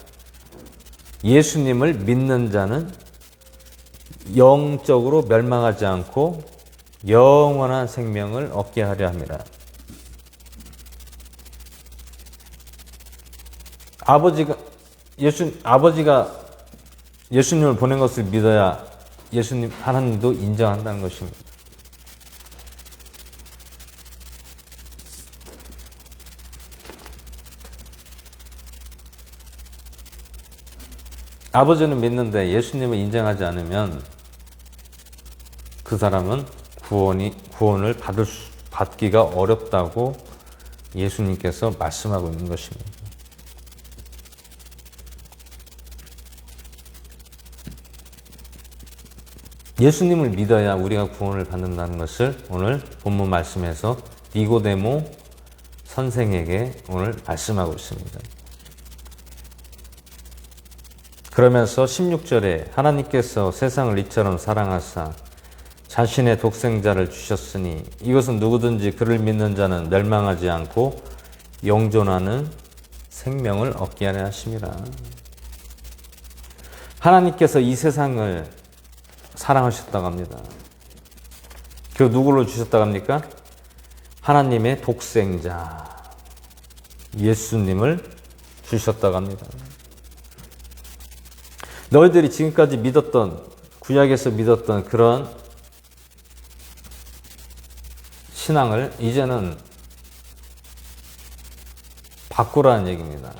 예수님을 믿는 자는 영적으로 멸망하지 않고 영원한 생명을 얻게 하려 함이라. 아버지가 예수님을 보낸 것을 믿어야 예수님, 하나님도 인정한다는 것입니다. 아버지는 믿는데 예수님을 인정하지 않으면 그 사람은 구원을 받기가 어렵다고 예수님께서 말씀하고 있는 것입니다. 예수님을 믿어야 우리가 구원을 받는다는 것을 오늘 본문 말씀에서 니고데모 선생에게 오늘 말씀하고 있습니다. 그러면서 16절에 하나님께서 세상을 이처럼 사랑하사 자신의 독생자를 주셨으니 이것은 누구든지 그를 믿는 자는 멸망하지 않고 영존하는 생명을 얻게 하려 하심이라. 하나님께서 이 세상을 사랑하셨다고 합니다. 그 누구를 주셨다고 합니까? 하나님의 독생자 예수님을 주셨다고 합니다. 너희들이 지금까지 믿었던, 구약에서 믿었던 그런 신앙을 이제는 바꾸라는 얘기입니다.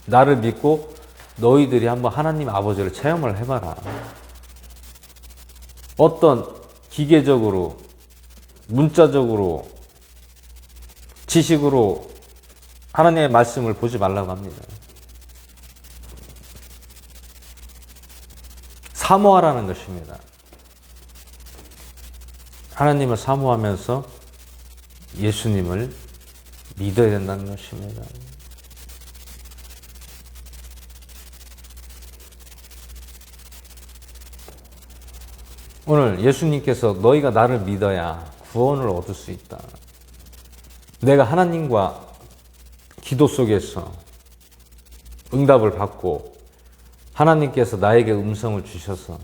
나를 믿고 너희들이 한번 하나님 아버지를 체험을 해봐라. 어떤 기계적으로, 문자적으로, 지식으로 하나님의 말씀을 보지 말라고 합니다. 사모하라는 것입니다. 하나님을 사모하면서 예수님을 믿어야 된다는 것입니다. 오늘 예수님께서 너희가 나를 믿어야 구원을 얻을 수 있다. 내가 하나님과 기도 속에서 응답을 받고 하나님께서 나에게 음성을 주셔서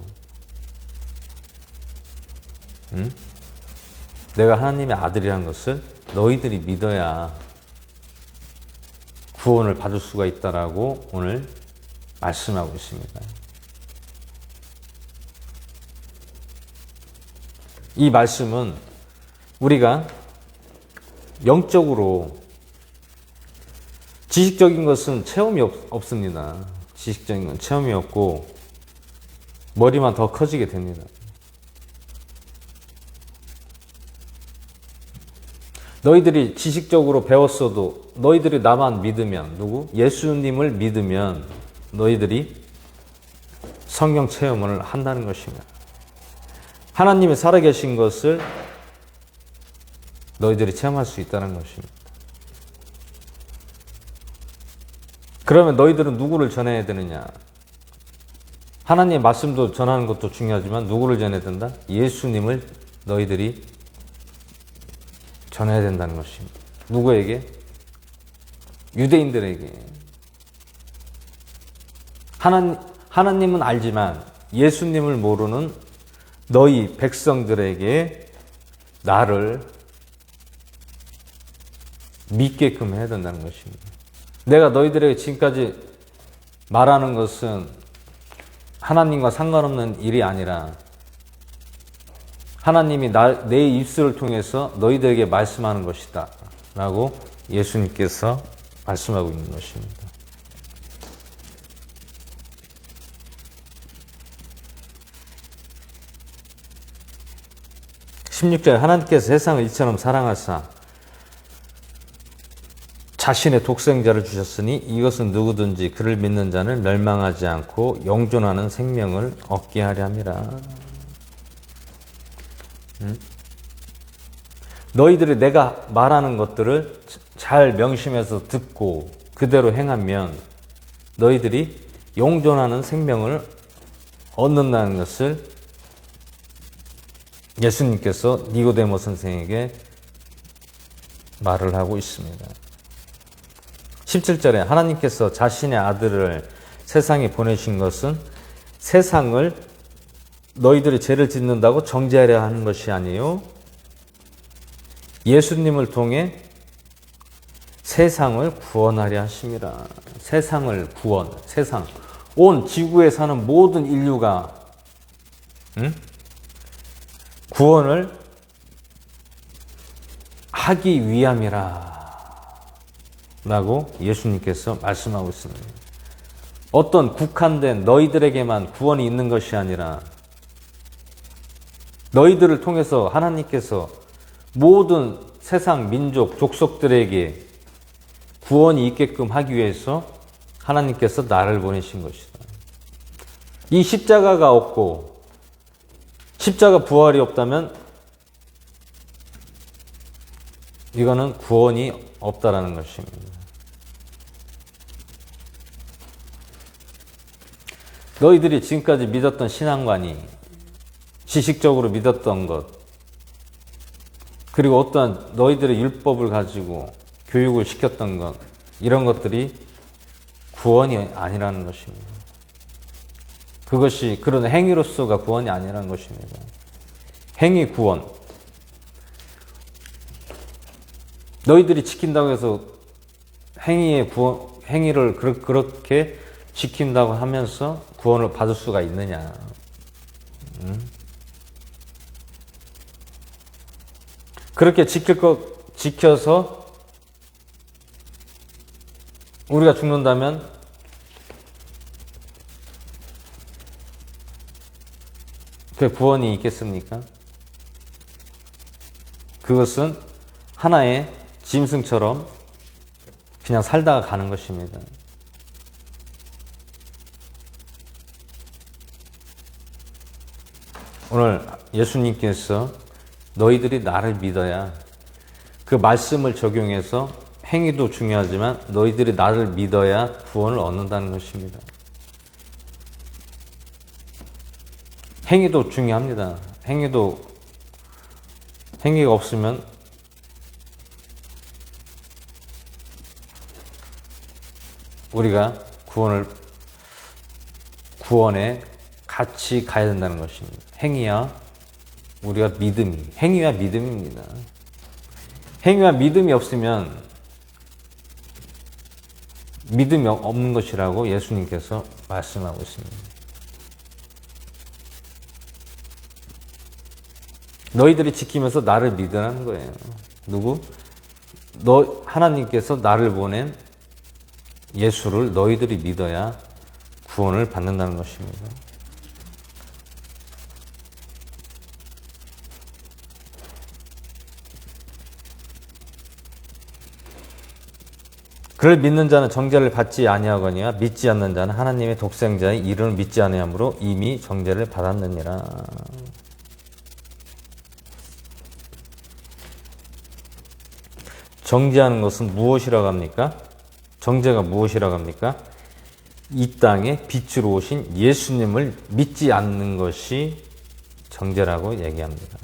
내가 하나님의 아들이라는 것을 너희들이 믿어야 구원을 받을 수가 있다라고 오늘 말씀하고 있습니다. 이 말씀은 우리가 영적으로 지식적인 것은 체험이 없습니다. 지식적인 건 체험이 없고 머리만 더 커지게 됩니다. 너희들이 지식적으로 배웠어도 너희들이 나만 믿으면 누구? 예수님을 믿으면 너희들이 성경 체험을 한다는 것입니다. 하나님이 살아계신 것을 너희들이 체험할 수 있다는 것입니다. 그러면 너희들은 누구를 전해야 되느냐? 하나님의 말씀도 전하는 것도 중요하지만 누구를 전해야 된다? 예수님을 너희들이 전해야 된다는 것입니다. 누구에게? 유대인들에게. 하나님은 알지만 예수님을 모르는 너희 백성들에게 나를 믿게끔 해야 된다는 것입니다. 내가 너희들에게 지금까지 말하는 것은 하나님과 상관없는 일이 아니라 하나님이 내 입술을 통해서 너희들에게 말씀하는 것이다 라고 예수님께서 말씀하고 있는 것입니다. 16절에 하나님께서 세상을 이처럼 사랑하사 자신의 독생자를 주셨으니 이것은 누구든지 그를 믿는 자는 멸망하지 않고 영존하는 생명을 얻게 하려 함이라. 너희들이 내가 말하는 것들을 잘 명심해서 듣고 그대로 행하면 너희들이 영존하는 생명을 얻는다는 것을 예수님께서 니고데모 선생에게 말을 하고 있습니다. 17절에 하나님께서 자신의 아들을 세상에 보내신 것은 세상을 너희들이 죄를 짓는다고 정죄하려 하는 것이 아니요 예수님을 통해 세상을 구원하려 하심이라. 세상을 구원, 세상. 온 지구에 사는 모든 인류가 구원을 하기 위함이라 라고 예수님께서 말씀하고 있습니다. 어떤 국한된 너희들에게만 구원이 있는 것이 아니라 너희들을 통해서 하나님께서 모든 세상 민족, 족속들에게 구원이 있게끔 하기 위해서 하나님께서 나를 보내신 것이다. 이 십자가가 없고 십자가 부활이 없다면 이거는 구원이 없다라는 것입니다. 너희들이 지금까지 믿었던 신앙관이 지식적으로 믿었던 것 그리고 어떠한 너희들의 율법을 가지고 교육을 시켰던 것 이런 것들이 구원이 아니라는 것입니다. 그것이 그런 행위로서가 구원이 아니라는 것입니다. 행위 구원. 너희들이 지킨다고 해서 행위를 그렇게 지킨다고 하면서 구원을 받을 수가 있느냐. 그렇게 지켜서 우리가 죽는다면 그 구원이 있겠습니까? 그것은 하나의 짐승처럼 그냥 살다가 가는 것입니다. 오늘 예수님께서 너희들이 나를 믿어야 그 말씀을 적용해서 행위도 중요하지만 너희들이 나를 믿어야 구원을 얻는다는 것입니다. 행위도 중요합니다. 행위가 없으면 우리가 구원에 같이 가야 된다는 것입니다. 행위와 믿음입니다. 행위와 믿음이 없으면 믿음이 없는 것이라고 예수님께서 말씀하고 있습니다. 너희들이 지키면서 나를 믿으라는 거예요. 누구? 하나님께서 나를 보낸 예수를 너희들이 믿어야 구원을 받는다는 것입니다. 그를 믿는 자는 정죄를 받지 아니하거니와 믿지 않는 자는 하나님의 독생자의 이름을 믿지 아니하므로 이미 정죄를 받았느니라. 정죄하는 것은 무엇이라고 합니까? 정죄가 무엇이라고 합니까? 이 땅에 빛으로 오신 예수님을 믿지 않는 것이 정죄라고 얘기합니다.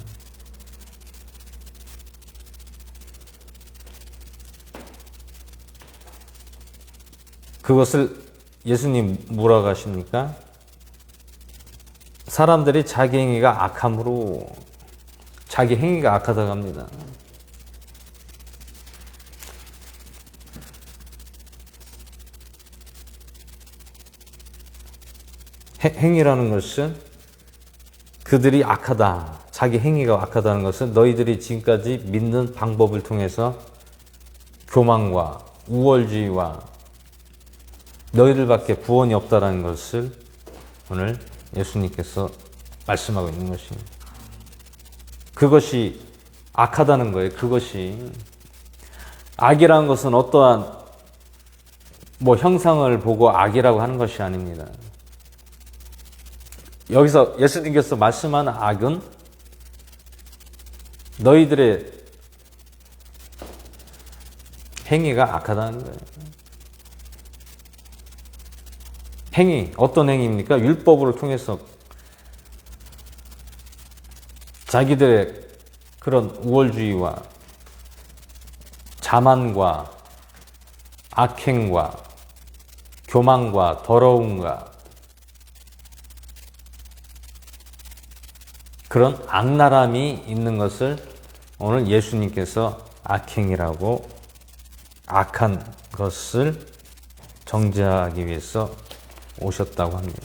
그것을 예수님 뭐라고 하십니까? 사람들이 자기 행위가 악함으로 자기 행위가 악하다고 합니다. 행위라는 것은 그들이 악하다, 자기 행위가 악하다는 것은 너희들이 지금까지 믿는 방법을 통해서 교만과 우월주의와 너희들밖에 구원이 없다는 것을 오늘 예수님께서 말씀하고 있는 것입니다. 그것이 악하다는 거예요. 그것이 악이라는 것은 어떠한 형상을 보고 악이라고 하는 것이 아닙니다. 여기서 예수님께서 말씀하는 악은 너희들의 행위가 악하다는 거예요. 행위, 어떤 행위입니까? 율법을 통해서 자기들의 그런 우월주의와 자만과 악행과 교만과 더러움과 그런 악랄함이 있는 것을 오늘 예수님께서 악행이라고 악한 것을 정죄하기 위해서 오셨다고 합니다.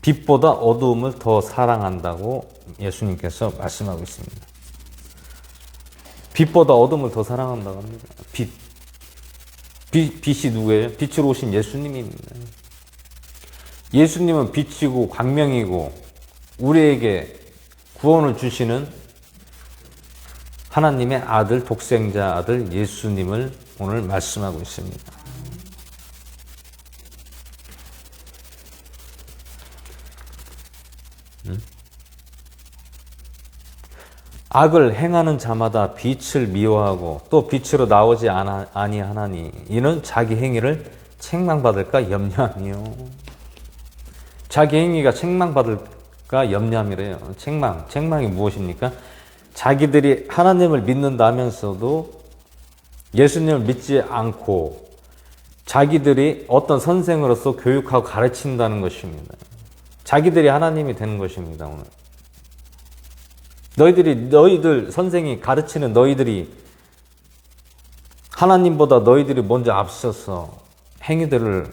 빛보다 어두움을 더 사랑한다고 예수님께서 말씀하고 있습니다. 빛보다 어둠을 더 사랑한다고 합니다. 빛이 누구예요? 빛으로 오신 예수님입니다. 예수님은 빛이고 광명이고 우리에게 구원을 주시는 하나님의 아들, 독생자 아들 예수님을 오늘 말씀하고 있습니다. 악을 행하는 자마다 빛을 미워하고 또 빛으로 나오지 아니하나니 이는 자기 행위를 책망받을까 염려함이요. 자기 행위가 책망받을까 염려함이래요. 책망이 무엇입니까? 자기들이 하나님을 믿는다면서도 예수님을 믿지 않고 자기들이 어떤 선생으로서 교육하고 가르친다는 것입니다. 자기들이 하나님이 되는 것입니다. 오늘 너희들 선생이 가르치는 너희들이 하나님보다 너희들이 먼저 앞서서 행위들을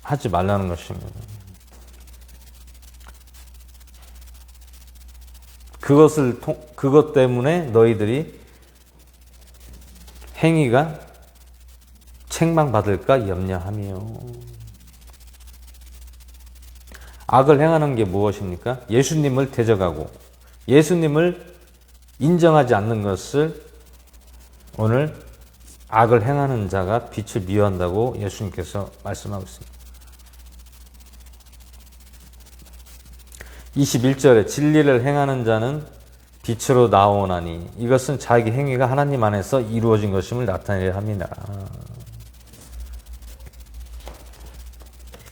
하지 말라는 것입니다. 그것 때문에 너희들이 행위가 책망받을까 염려하며. 악을 행하는 게 무엇입니까? 예수님을 대적하고 예수님을 인정하지 않는 것을 오늘 악을 행하는 자가 빛을 미워한다고 예수님께서 말씀하고 있습니다. 21절에 진리를 행하는 자는 빛으로 나오나니 이것은 자기 행위가 하나님 안에서 이루어진 것임을 나타내려 합니다.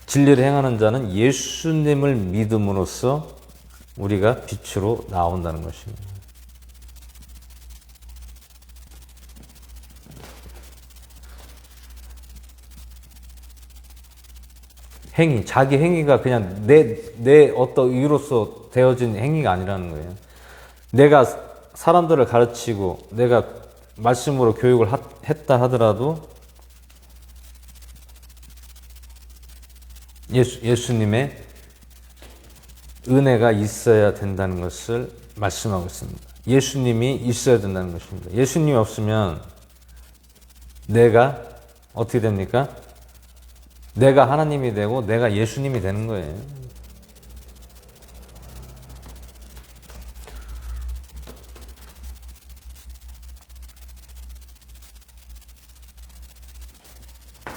진리를 행하는 자는 예수님을 믿음으로써 우리가 빛으로 나온다는 것입니다. 자기 행위가 그냥 내 어떤 이유로서 되어진 행위가 아니라는 거예요. 내가 사람들을 가르치고 내가 말씀으로 교육을 했다 하더라도 예수님의 은혜가 있어야 된다는 것을 말씀하고 있습니다. 예수님이 있어야 된다는 것입니다. 예수님이 없으면 내가 어떻게 됩니까? 내가 하나님이 되고 내가 예수님이 되는 거예요.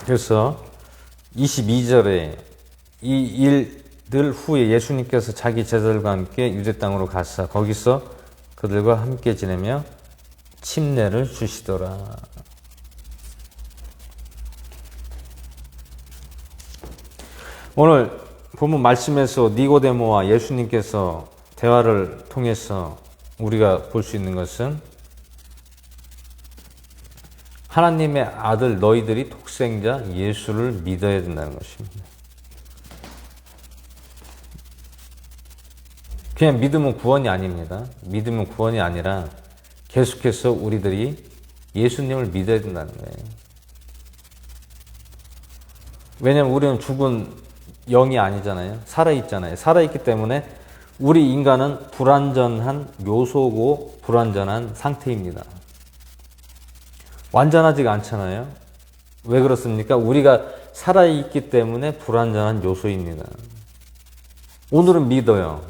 그래서 22절에 이 일들 후에 예수님께서 자기 제자들과 함께 유대 땅으로 가사 거기서 그들과 함께 지내며 침례를 주시더라. 오늘 본문 말씀에서 니고데모와 예수님께서 대화를 통해서 우리가 볼 수 있는 것은 하나님의 아들 너희들이 독생자 예수를 믿어야 된다는 것입니다. 그냥 믿으면 구원이 아닙니다. 믿으면 구원이 아니라 계속해서 우리들이 예수님을 믿어야 된다는 거예요. 왜냐하면 우리는 죽은 영이 아니잖아요. 살아있잖아요. 살아있기 때문에 우리 인간은 불완전한 요소고 불완전한 상태입니다. 완전하지가 않잖아요. 왜 그렇습니까? 우리가 살아있기 때문에 불완전한 요소입니다. 오늘은 믿어요.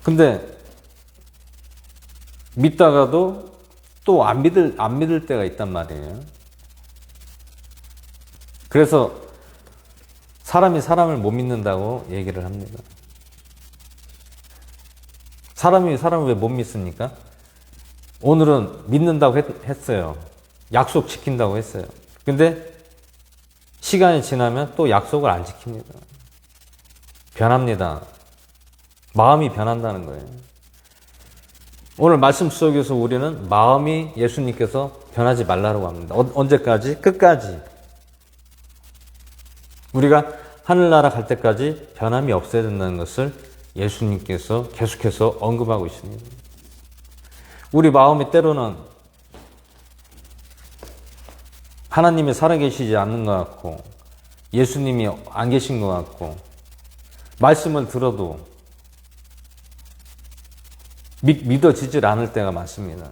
근데 믿다가도 또 안 믿을 때가 있단 말이에요. 그래서 사람이 사람을 못 믿는다고 얘기를 합니다. 사람이 사람을 왜 못 믿습니까? 오늘은 믿는다고 했어요. 약속 지킨다고 했어요. 근데 시간이 지나면 또 약속을 안 지킵니다. 변합니다. 마음이 변한다는 거예요. 오늘 말씀 속에서 우리는 마음이 예수님께서 변하지 말라고 합니다. 언제까지? 끝까지. 우리가 하늘나라 갈 때까지 변함이 없어야 된다는 것을 예수님께서 계속해서 언급하고 있습니다. 우리 마음이 때로는 하나님이 살아계시지 않는 것 같고 예수님이 안 계신 것 같고 말씀을 들어도 믿어지질 않을 때가 많습니다.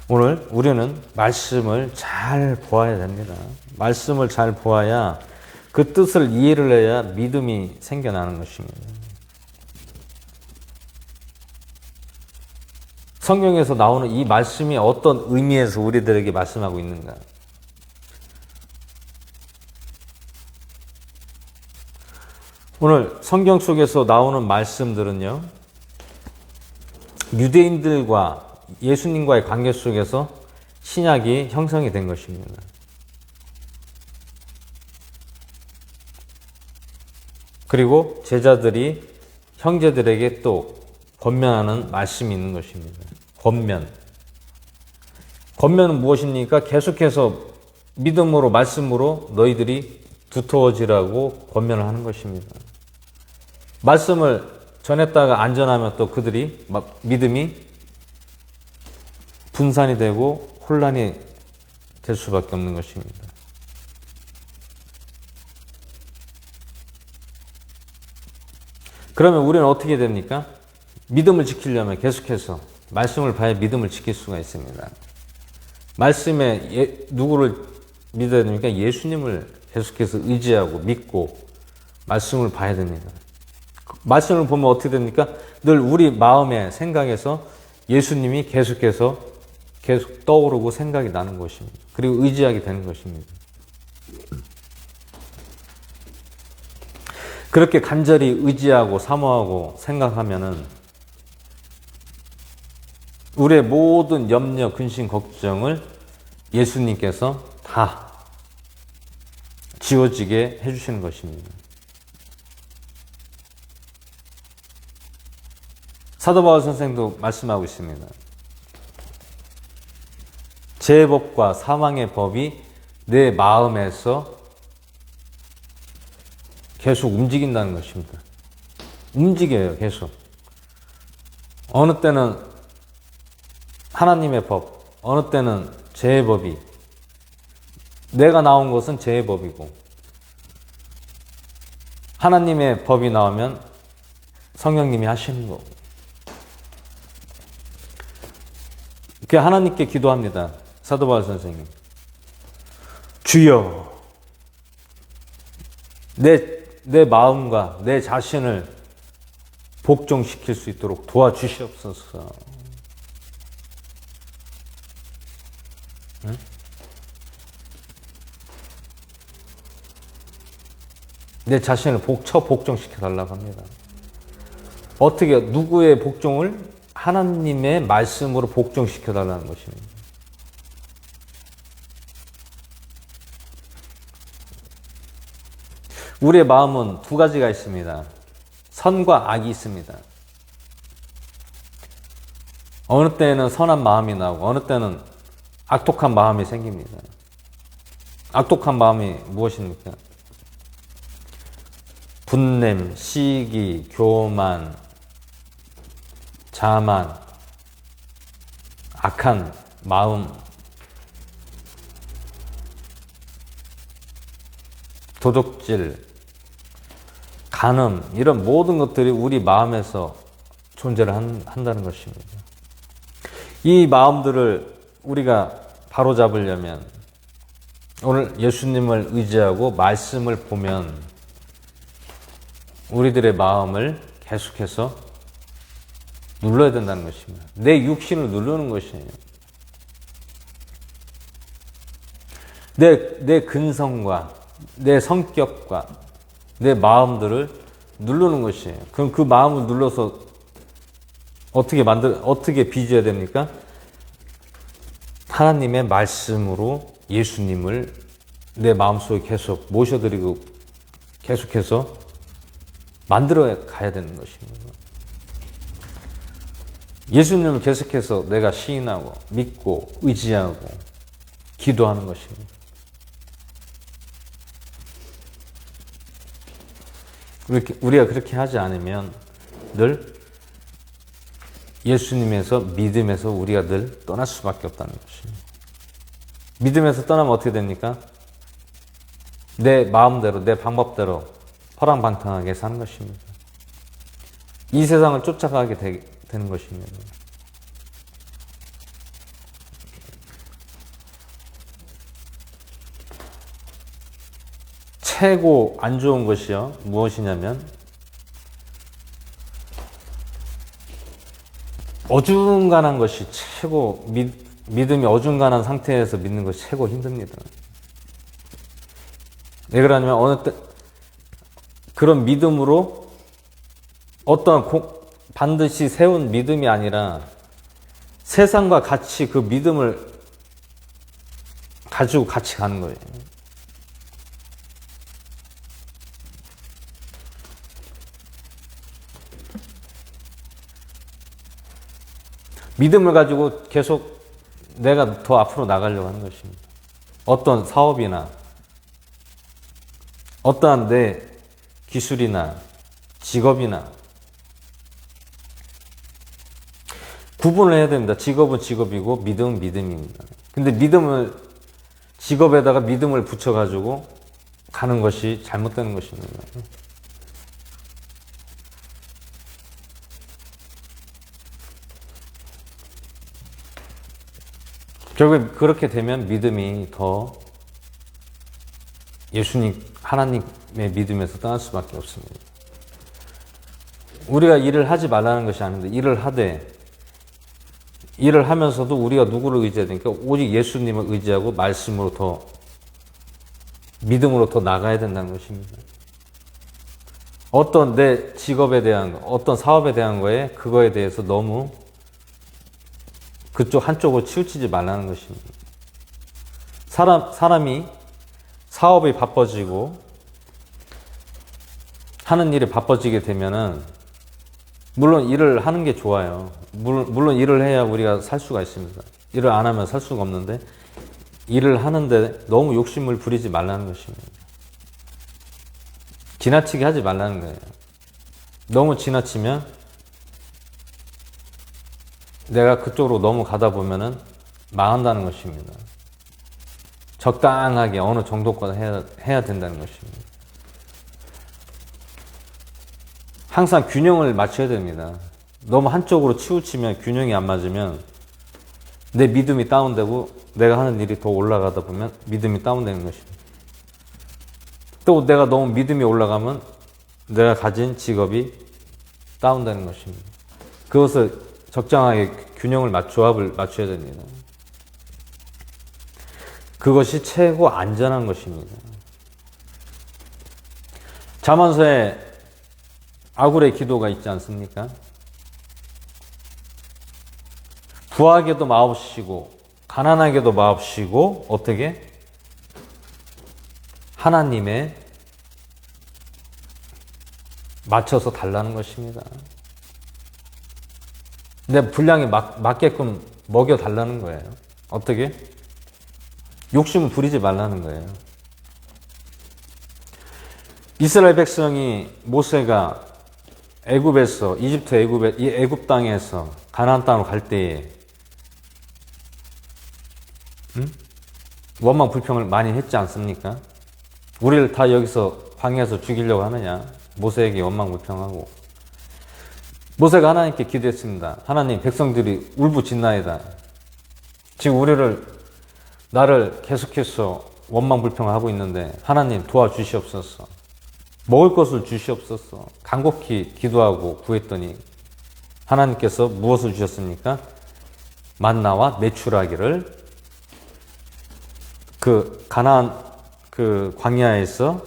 오늘 우리는 말씀을 잘 보아야 됩니다. 말씀을 잘 보아야 그 뜻을 이해를 해야 믿음이 생겨나는 것입니다. 성경에서 나오는 이 말씀이 어떤 의미에서 우리들에게 말씀하고 있는가? 오늘 성경 속에서 나오는 말씀들은요, 유대인들과 예수님과의 관계 속에서 신약이 형성이 된 것입니다. 그리고 제자들이 형제들에게 또 권면하는 말씀이 있는 것입니다. 권면은 무엇입니까? 계속해서 믿음으로 말씀으로 너희들이 두터워지라고 권면을 하는 것입니다. 말씀을 전했다가 안전하면 또 그들이 믿음이 분산이 되고 혼란이 될 수밖에 없는 것입니다. 그러면 우리는 어떻게 됩니까? 믿음을 지키려면 계속해서 말씀을 봐야 믿음을 지킬 수가 있습니다. 말씀에 누구를 믿어야 됩니까? 예수님을 계속해서 의지하고 믿고 말씀을 봐야 됩니다. 말씀을 보면 어떻게 됩니까? 늘 우리 마음의 생각에서 예수님이 계속 떠오르고 생각이 나는 것입니다. 그리고 의지하게 되는 것입니다. 그렇게 간절히 의지하고 사모하고 생각하면은 우리의 모든 염려, 근심, 걱정을 예수님께서 다 지워지게 해주시는 것입니다. 사도 바울 선생도 말씀하고 있습니다. 죄의 법과 사망의 법이 내 마음에서 계속 움직인다는 것입니다. 움직여요, 계속. 어느 때는 하나님의 법, 어느 때는 죄의 법이, 내가 나온 것은 죄의 법이고, 하나님의 법이 나오면 성령님이 하시는 거고. 그 하나님께 기도합니다. 사도 바울 선생님. 주여, 내 마음과 내 자신을 복종시킬 수 있도록 도와주시옵소서. 응? 내 자신을 복종시켜 달라고 합니다. 어떻게, 누구의 복종을? 하나님의 말씀으로 복종시켜 달라는 것입니다. 우리의 마음은 두 가지가 있습니다. 선과 악이 있습니다. 어느 때는 선한 마음이 나오고 어느 때는 악독한 마음이 생깁니다. 악독한 마음이 무엇입니까? 분냄, 시기, 교만, 자만, 악한 마음, 도둑질, 간음, 이런 모든 것들이 우리 마음에서 존재를 한다는 것입니다. 이 마음들을 우리가 바로잡으려면 오늘 예수님을 의지하고 말씀을 보면 우리들의 마음을 계속해서 눌러야 된다는 것입니다. 내 육신을 누르는 것이에요. 내 근성과 내 성격과 내 마음들을 누르는 것이에요. 그럼 그 마음을 눌러서 어떻게 빚어야 됩니까? 하나님의 말씀으로 예수님을 내 마음속에 계속 모셔드리고 계속해서 만들어 가야 되는 것입니다. 예수님을 계속해서 내가 시인하고 믿고 의지하고 기도하는 것입니다. 우리가 그렇게 하지 않으면 늘 예수님에서 믿음에서 우리가 늘 떠날 수밖에 없다는 것입니다. 믿음에서 떠나면 어떻게 됩니까? 내 마음대로 내 방법대로 허랑방탕하게 사는 것입니다. 이 세상을 쫓아가게 되는 것입니다. 최고 안 좋은 것이요 무엇이냐면 어중간한 것이 최고 믿음이 어중간한 상태에서 믿는 것이 최고 힘듭니다. 왜 그러냐면 어느 때 그런 믿음으로 어떤 반드시 세운 믿음이 아니라 세상과 같이 그 믿음을 가지고 같이 가는 거예요. 믿음을 가지고 계속 내가 더 앞으로 나가려고 하는 것입니다. 어떤 사업이나 어떠한 내 기술이나 직업이나 구분을 해야 됩니다. 직업은 직업이고 믿음은 믿음입니다. 근데 믿음을 직업에다가 믿음을 붙여가지고 가는 것이 잘못되는 것입니다. 결국에 그렇게 되면 믿음이 더 예수님, 하나님의 믿음에서 떠날 수밖에 없습니다. 우리가 일을 하지 말라는 것이 아닌데 일을 하면서도 우리가 누구를 의지해야 되니까 오직 예수님을 의지하고 말씀으로 더 믿음으로 더 나가야 된다는 것입니다. 어떤 내 직업에 대한 거, 어떤 사업에 대한 거에 그거에 대해서 너무 그쪽 한쪽으로 치우치지 말라는 것입니다. 사람이 사업이 바빠지고 하는 일이 바빠지게 되면은 물론 일을 하는 게 좋아요. 물론 일을 해야 우리가 살 수가 있습니다. 일을 안 하면 살 수가 없는데 일을 하는데 너무 욕심을 부리지 말라는 것입니다. 지나치게 하지 말라는 거예요. 너무 지나치면 내가 그쪽으로 너무 가다 보면은 망한다는 것입니다. 적당하게 어느 정도까지 해야 된다는 것입니다. 항상 균형을 맞춰야 됩니다. 너무 한쪽으로 치우치면 균형이 안 맞으면 내 믿음이 다운되고 내가 하는 일이 더 올라가다 보면 믿음이 다운되는 것입니다. 또 내가 너무 믿음이 올라가면 내가 가진 직업이 다운되는 것입니다. 그것을 적정하게 조합을 맞춰야 됩니다. 그것이 최고 안전한 것입니다. 잠언서에 아굴의 기도가 있지 않습니까? 부하게도 마옵시고 가난하게도 마옵시고 어떻게? 하나님에 맞춰서 달라는 것입니다. 내 분량에 맞게끔 먹여달라는 거예요. 어떻게? 욕심을 부리지 말라는 거예요. 이스라엘 백성이 모세가 애굽 땅에서 가나안 땅으로 갈 때에 원망 불평을 많이 했지 않습니까? 우리를 다 여기서 방해해서 죽이려고 하느냐? 모세에게 원망 불평하고 모세가 하나님께 기도했습니다. 하나님, 백성들이 울부짖나이다. 지금 나를 계속해서 원망 불평하고 있는데 하나님 도와주시옵소서. 먹을 것을 주시옵소서. 간곡히 기도하고 구했더니 하나님께서 무엇을 주셨습니까? 만나와 메추라기를 그 가나안 그 광야에서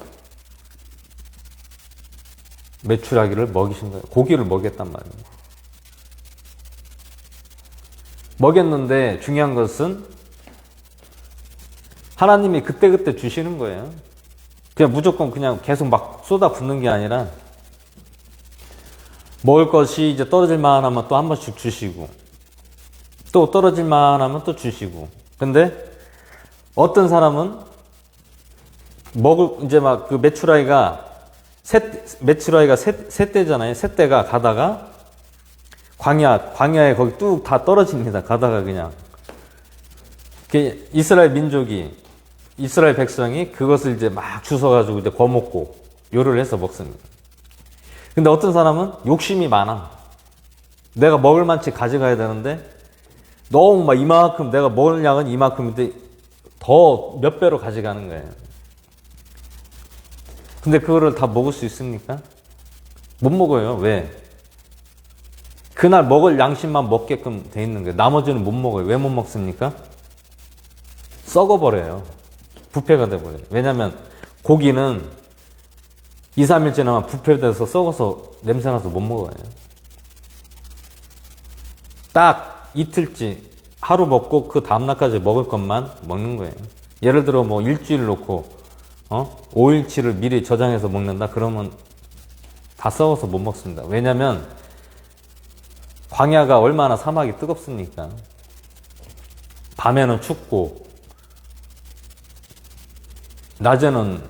메추라기를 먹이신 거예요. 고기를 먹였단 말이에요. 먹였는데 중요한 것은 하나님이 그때그때 주시는 거예요. 그냥 무조건 그냥 계속 막 쏟아붓는 게 아니라 먹을 것이 이제 떨어질만 하면 또 한 번씩 주시고, 또 떨어질만 하면 또 주시고. 근데 어떤 사람은 이제 막 그 메추라기가 셋대잖아요. 셋대가 가다가 광야에 거기 뚝 다 떨어집니다. 가다가 그냥. 이스라엘 민족이, 이스라엘 백성이 그것을 이제 막 주워가지고 이제 거먹고 요리를 해서 먹습니다. 근데 어떤 사람은 욕심이 많아. 내가 먹을 만치 가져가야 되는데 너무 막 이만큼, 내가 먹을 양은 이만큼인데 더 몇 배로 가져가는 거예요. 근데 그거를 다 먹을 수 있습니까? 못 먹어요. 왜? 그날 먹을 양심만 먹게끔 돼 있는 거예요. 나머지는 못 먹어요. 왜 못 먹습니까? 썩어버려요. 부패가 돼버려요. 왜냐면 고기는 2, 3일 지나면 부패돼서 썩어서 냄새나서 못 먹어요. 딱 이틀치, 하루 먹고 그 다음날까지 먹을 것만 먹는 거예요. 예를 들어 뭐 일주일 놓고 5일치를 미리 저장해서 먹는다? 그러면 다 썩어서 못 먹습니다. 왜냐면 광야가 얼마나 사막이 뜨겁습니까? 밤에는 춥고 낮에는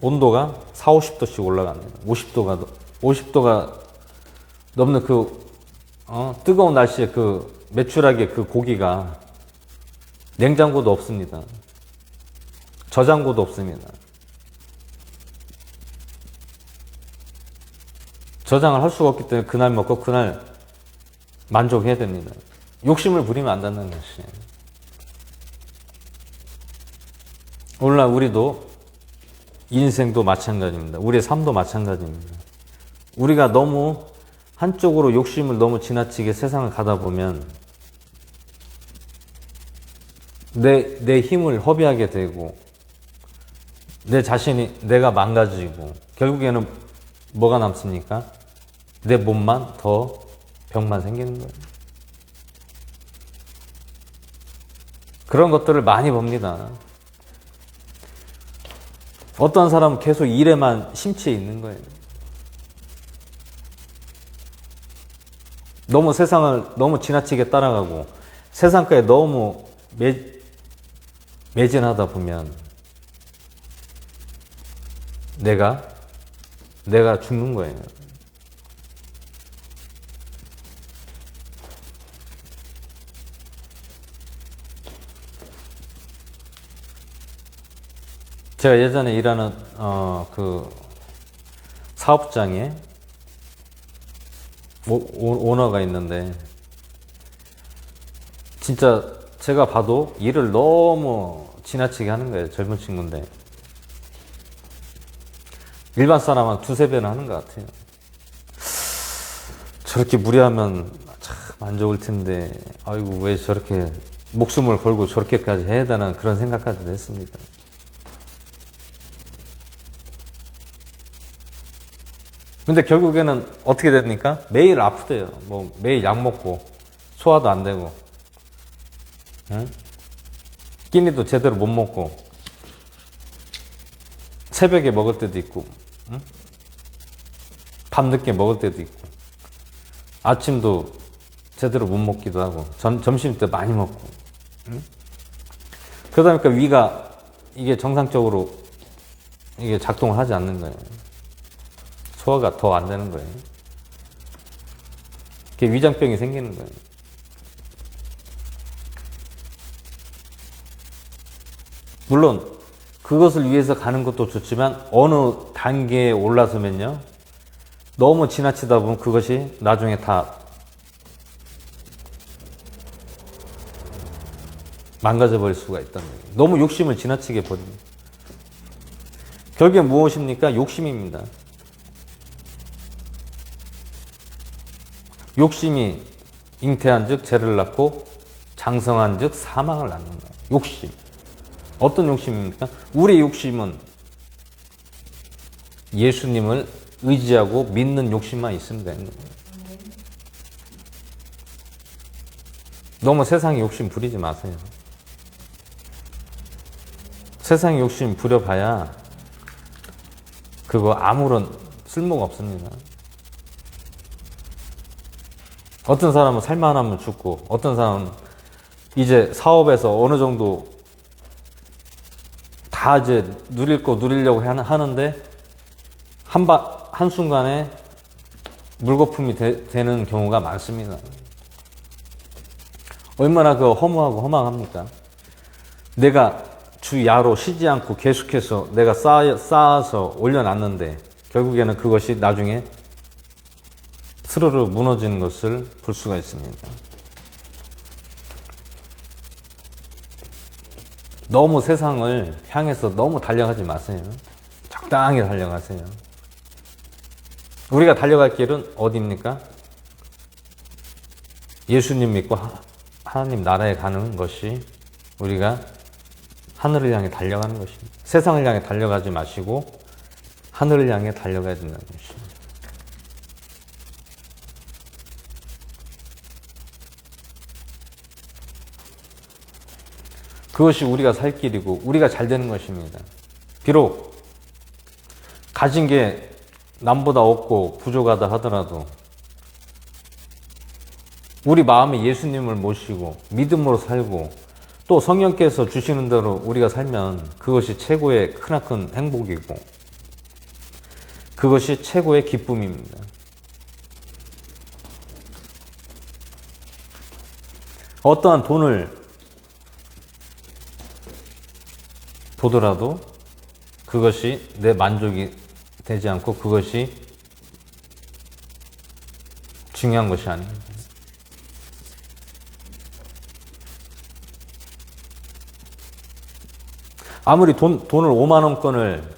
온도가 4, 50도씩 올라갑니다. 50도가 넘는 뜨거운 날씨에 메추라기의 그 고기가 냉장고도 없습니다. 저장고도 없습니다. 저장을 할 수가 없기 때문에 그날 먹고 그날 만족해야 됩니다. 욕심을 부리면 안 된다는 것이에요. 오늘날 우리도 인생도 마찬가지입니다. 우리의 삶도 마찬가지입니다. 우리가 너무 한쪽으로 욕심을 너무 지나치게 세상을 가다 보면 내 힘을 허비하게 되고 내가 망가지고 결국에는 뭐가 남습니까? 내 몸만 더 병만 생기는 거예요. 그런 것들을 많이 봅니다. 어떤 사람은 계속 일에만 심취해 있는 거예요. 너무 세상을 너무 지나치게 따라가고 세상가에 너무 매진하다 보면 내가 죽는 거예요. 제가 예전에 일하는 그 사업장에 오너가 있는데 진짜 제가 봐도 일을 너무 지나치게 하는 거예요. 젊은 친구인데 일반 사람 한 두세 배는 하는 것 같아요. 저렇게 무리하면 참 안 좋을 텐데 아이고 왜 저렇게 목숨을 걸고 저렇게까지 해야 되나 그런 생각까지도 했습니다. 근데 결국에는 어떻게 됩니까? 매일 아프대요. 뭐 매일 약 먹고 소화도 안 되고, 응? 끼니도 제대로 못 먹고 새벽에 먹을 때도 있고, 응? 밤늦게 먹을 때도 있고, 아침도 제대로 못 먹기도 하고, 점심 때 많이 먹고, 응? 그러다 보니까 위가 이게 정상적으로 이게 작동을 하지 않는 거예요. 소화가 더 안 되는 거예요. 그게 위장병이 생기는 거예요. 물론 그것을 위해서 가는 것도 좋지만 어느 단계에 올라서면요 너무 지나치다 보면 그것이 나중에 다 망가져 버릴 수가 있다는 거예요. 너무 욕심을 지나치게 버립니다. 결국에 무엇입니까? 욕심입니다. 욕심이 잉태한 즉 죄를 낳고 장성한 즉 사망을 낳는다. 욕심. 어떤 욕심입니까? 우리의 욕심은 예수님을 의지하고 믿는 욕심만 있으면 되는 거예요. 너무 세상에 욕심 부리지 마세요. 세상에 욕심 부려봐야 그거 아무런 쓸모가 없습니다. 어떤 사람은 살만하면 죽고, 어떤 사람은 이제 사업에서 어느 정도 다 이제 누릴 거 누리려고 하는데, 한순간에 물거품이 되는 경우가 많습니다. 얼마나 그 허무하고 허망합니까? 내가 주 야로 쉬지 않고 계속해서 내가 쌓아서 올려놨는데, 결국에는 그것이 나중에 스르르 무너지는 것을 볼 수가 있습니다. 너무 세상을 향해서 너무 달려가지 마세요. 적당히 달려가세요. 우리가 달려갈 길은 어디입니까? 예수님 믿고 하나님 나라에 가는 것이 우리가 하늘을 향해 달려가는 것입니다. 세상을 향해 달려가지 마시고 하늘을 향해 달려가야 된다는 것입니다. 그것이 우리가 살 길이고 우리가 잘 되는 것입니다. 비록 가진 게 남보다 없고 부족하다 하더라도 우리 마음에 예수님을 모시고 믿음으로 살고 또 성령께서 주시는 대로 우리가 살면 그것이 최고의 크나큰 행복이고 그것이 최고의 기쁨입니다. 어떠한 돈을 보더라도 그것이 내 만족이 되지 않고 그것이 중요한 것이 아닙니다. 아무리 돈을 5만 원권을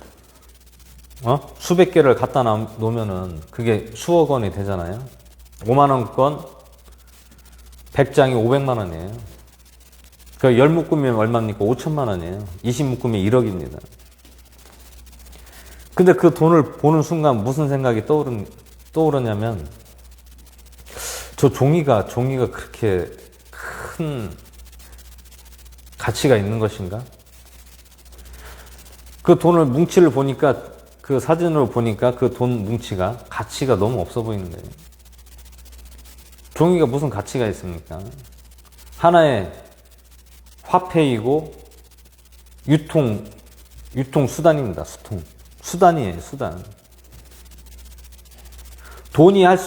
수백 개를 갖다 놓으면은 그게 수억 원이 되잖아요. 5만 원권 100장이 500만 원이에요. 그 10묶음이면 얼마입니까? 5천만 원이에요. 20묶음이 1억입니다. 근데 그 돈을 보는 순간 무슨 생각이 떠오르냐면 저 종이가 그렇게 큰 가치가 있는 것인가? 그 돈을 뭉치를 보니까 그 사진으로 보니까 그 돈 뭉치가 가치가 너무 없어 보이는 거예요. 종이가 무슨 가치가 있습니까? 하나의 화폐이고 유통 수단입니다. 수단이에요. 수단. 돈이 할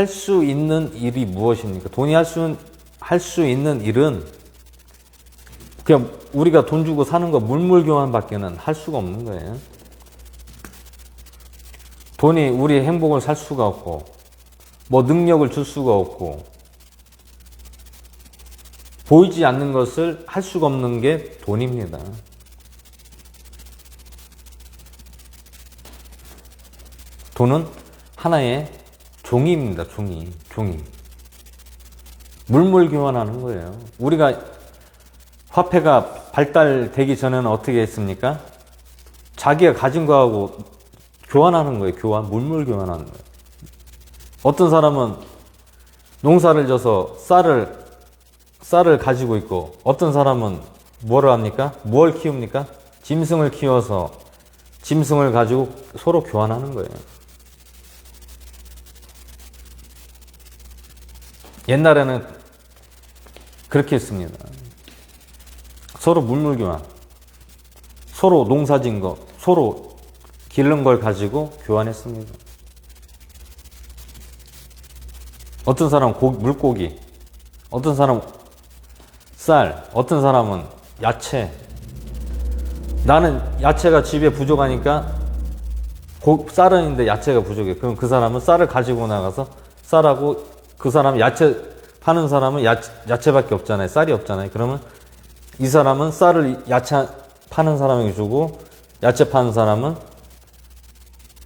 수 있는 일이 무엇입니까? 돈이 할 수 있는 일은 그냥 우리가 돈 주고 사는 거 물물 교환밖에는 할 수가 없는 거예요. 돈이 우리의 행복을 살 수가 없고 뭐 능력을 줄 수가 없고 보이지 않는 것을 할 수가 없는 게 돈입니다. 돈은 하나의 종이입니다. 종이. 물물 교환하는 거예요. 우리가 화폐가 발달되기 전에는 어떻게 했습니까? 자기가 가진 거하고 교환하는 거예요. 물물 교환하는 거예요. 어떤 사람은 농사를 져서 쌀을 가지고 있고 어떤 사람은 뭐를 합니까? 뭘 키웁니까? 짐승을 키워서 짐승을 가지고 서로 교환하는 거예요. 옛날에는 그렇게 했습니다. 서로 물물 교환, 서로 농사진 거, 서로 기른 걸 가지고 교환했습니다. 어떤 사람은 물고기, 어떤 사람은 쌀, 어떤 사람은 야채. 나는 야채가 집에 부족하니까 쌀은 있는데 야채가 부족해. 그럼 그 사람은 쌀을 가지고 나가서 쌀하고 그 사람 야채 파는 사람은 야채밖에 없잖아요. 쌀이 없잖아요. 그러면 이 사람은 쌀을 야채 파는 사람에게 주고 야채 파는 사람은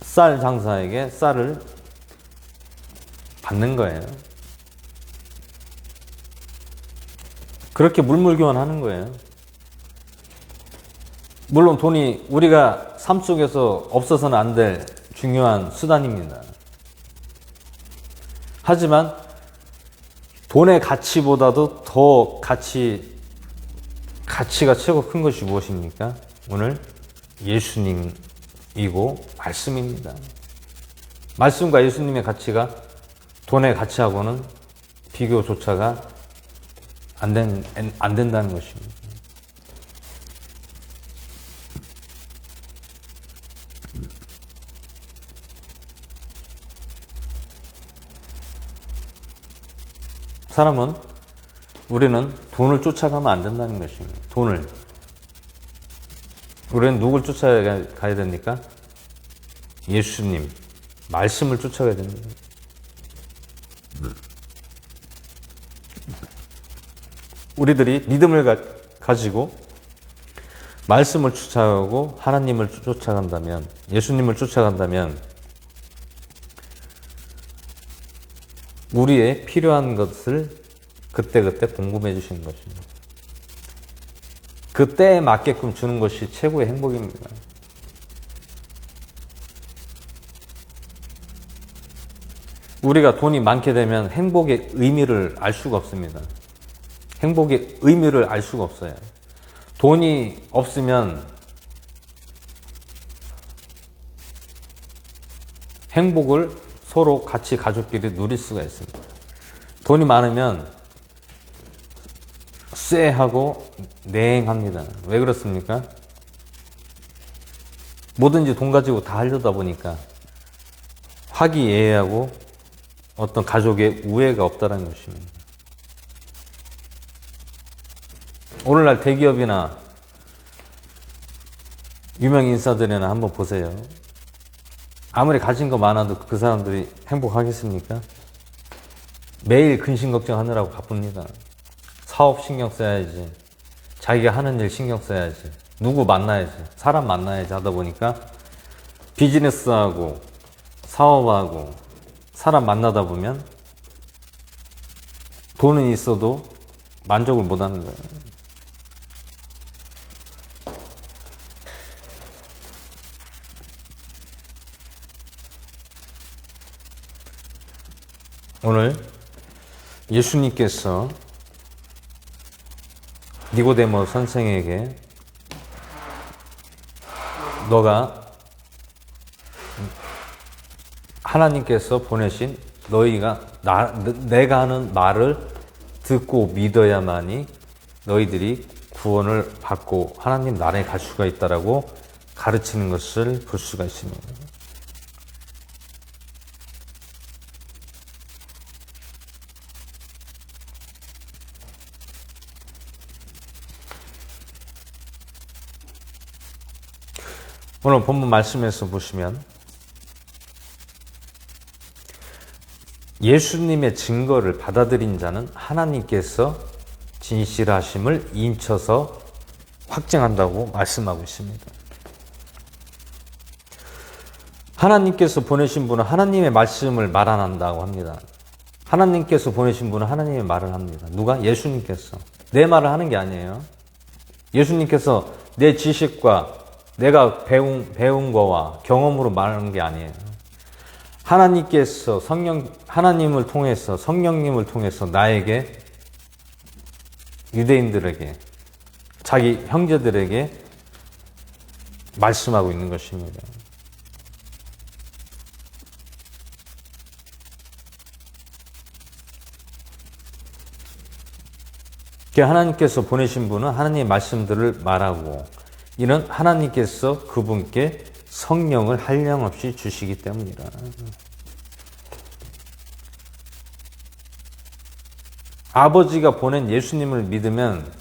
쌀 장사에게 쌀을 받는 거예요. 그렇게 물물 교환하는 거예요. 물론 돈이 우리가 삶 속에서 없어서는 안 될 중요한 수단입니다. 하지만 돈의 가치보다도 더 가치가 최고 큰 것이 무엇입니까? 오늘 예수님이고 말씀입니다. 말씀과 예수님의 가치가 돈의 가치하고는 비교조차가 안 된다는 것입니다. 우리는 돈을 쫓아가면 안 된다는 것입니다. 돈을. 우리는 누굴 쫓아가야 됩니까? 예수님, 말씀을 쫓아가야 됩니다. 우리들이 믿음을 가지고 말씀을 쫓아가고 하나님을 쫓아간다면, 예수님을 쫓아간다면 우리의 필요한 것을 그때그때 공급해 주시는 것입니다. 그때에 맞게끔 주는 것이 최고의 행복입니다. 우리가 돈이 많게 되면 행복의 의미를 알 수가 없습니다. 행복의 의미를 알 수가 없어요. 돈이 없으면 행복을 서로 같이 가족끼리 누릴 수가 있습니다. 돈이 많으면 쎄하고 냉합니다. 왜 그렇습니까? 뭐든지 돈 가지고 다 하려다 보니까 화기애애하고 어떤 가족의 우애가 없다는 것입니다. 오늘날 대기업이나 유명 인사들이나 한번 보세요. 아무리 가진 거 많아도 그 사람들이 행복하겠습니까? 매일 근심 걱정하느라고 바쁩니다. 사업 신경 써야지. 자기가 하는 일 신경 써야지. 누구 만나야지. 사람 만나야지 하다 보니까 비즈니스하고 사업하고 사람 만나다 보면 돈은 있어도 만족을 못 하는 거예요. 오늘 예수님께서 니고데모 선생에게 너가 하나님께서 보내신 너희가 내가 하는 말을 듣고 믿어야만이 너희들이 구원을 받고 하나님 나라에 갈 수가 있다라고 가르치는 것을 볼 수가 있습니다. 오늘 본문 말씀에서 보시면 예수님의 증거를 받아들인 자는 하나님께서 진실하심을 인쳐서 확증한다고 말씀하고 있습니다. 하나님께서 보내신 분은 하나님의 말씀을 말 안 한다고 합니다. 하나님께서 보내신 분은 하나님의 말을 합니다. 누가? 예수님께서. 내 말을 하는 게 아니에요. 예수님께서 내 지식과 내가 배운 거와 경험으로 말하는 게 아니에요. 하나님께서 하나님을 통해서 성령님을 통해서 나에게 유대인들에게 자기 형제들에게 말씀하고 있는 것입니다. 하나님께서 보내신 분은 하나님의 말씀들을 말하고 이는 하나님께서 그분께 성령을 한량없이 주시기 때문이다. 아버지가 보낸 예수님을 믿으면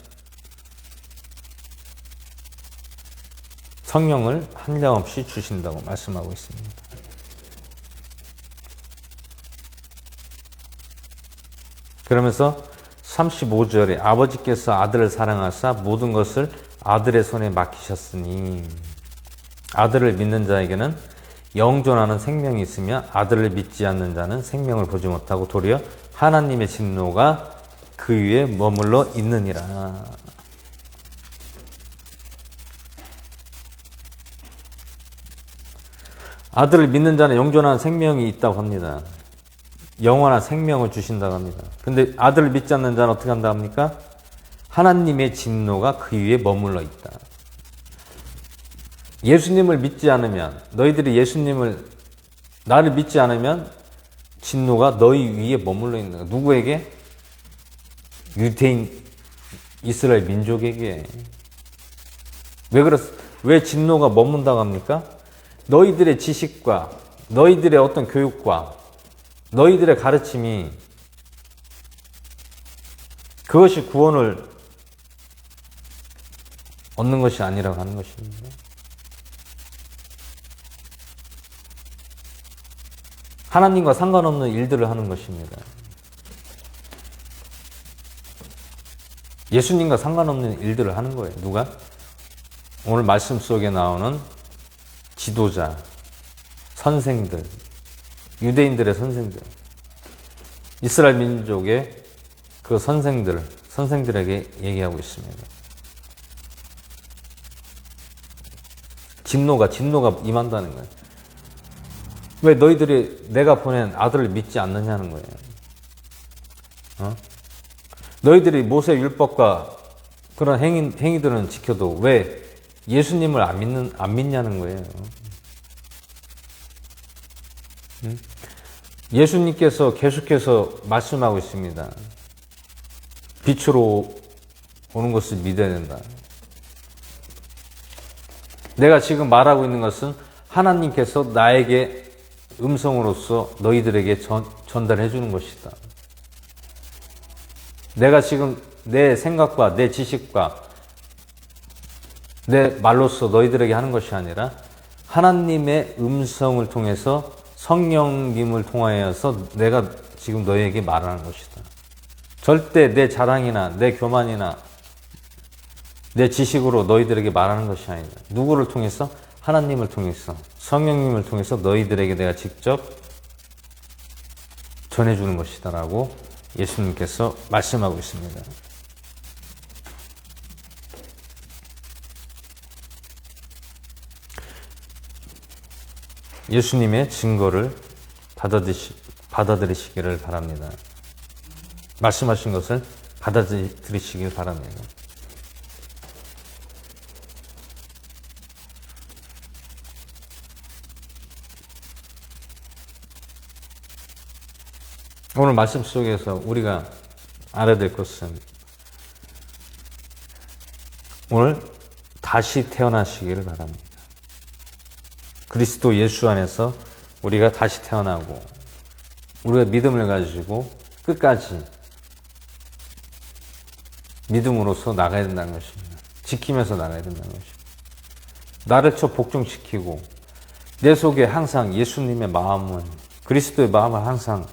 성령을 한량없이 주신다고 말씀하고 있습니다. 그러면서 35절에 아버지께서 아들을 사랑하사 모든 것을 아들의 손에 맡기셨으니 아들을 믿는 자에게는 영존하는 생명이 있으며 아들을 믿지 않는 자는 생명을 보지 못하고 도리어 하나님의 진노가 그 위에 머물러 있느니라. 아들을 믿는 자는 영존하는 생명이 있다고 합니다. 영원한 생명을 주신다고 합니다. 근데 아들을 믿지 않는 자는 어떻게 한다고 합니까? 하나님의 진노가 그 위에 머물러 있다. 예수님을 믿지 않으면, 너희들이 나를 믿지 않으면 진노가 너희 위에 머물러 있는 거야. 누구에게? 유대인 이스라엘 민족에게. 왜 진노가 머문다고 합니까? 너희들의 지식과 너희들의 어떤 교육과 너희들의 가르침이 그것이 구원을 얻는 것이 아니라고 하는 것입니다. 하나님과 상관없는 일들을 하는 것입니다. 예수님과 상관없는 일들을 하는 거예요. 누가? 오늘 말씀 속에 나오는 지도자, 선생들, 유대인들의 선생들, 이스라엘 민족의 그 선생들에게 얘기하고 있습니다. 진노가 임한다는 거예요. 왜 너희들이 내가 보낸 아들을 믿지 않느냐는 거예요. 너희들이 모세 율법과 그런 행위들은 지켜도 왜 예수님을 안 믿냐는 거예요. 예수님께서 계속해서 말씀하고 있습니다. 빛으로 오는 것을 믿어야 된다. 내가 지금 말하고 있는 것은 하나님께서 나에게 음성으로서 너희들에게 전달해 주는 것이다. 내가 지금 내 생각과 내 지식과 내 말로서 너희들에게 하는 것이 아니라 하나님의 음성을 통해서 성령님을 통하여서 내가 지금 너희에게 말하는 것이다. 절대 내 자랑이나 내 교만이나 내 지식으로 너희들에게 말하는 것이 아니다. 누구를 통해서? 하나님을 통해서, 성령님을 통해서 너희들에게 내가 직접 전해주는 것이다 라고 예수님께서 말씀하고 있습니다. 예수님의 증거를 받아들이시기를 바랍니다. 말씀하신 것을 받아들이시길 바랍니다. 오늘 말씀 속에서 우리가 알아야 될 것은 오늘 다시 태어나시기를 바랍니다. 그리스도 예수 안에서 우리가 다시 태어나고 우리가 믿음을 가지고 끝까지 믿음으로서 나가야 된다는 것입니다. 지키면서 나가야 된다는 것입니다. 나를 복종시키고 내 속에 항상 예수님의 마음은 그리스도의 마음을 항상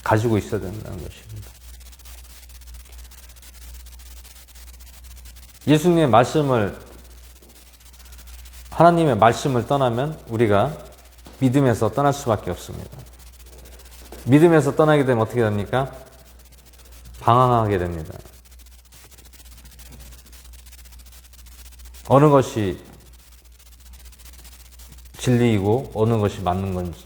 가지고 있어야 된다는 것입니다. 예수님의 말씀을 하나님의 말씀을 떠나면 우리가 믿음에서 떠날 수밖에 없습니다. 믿음에서 떠나게 되면 어떻게 됩니까? 방황하게 됩니다. 어느 것이 진리이고 어느 것이 맞는 건지.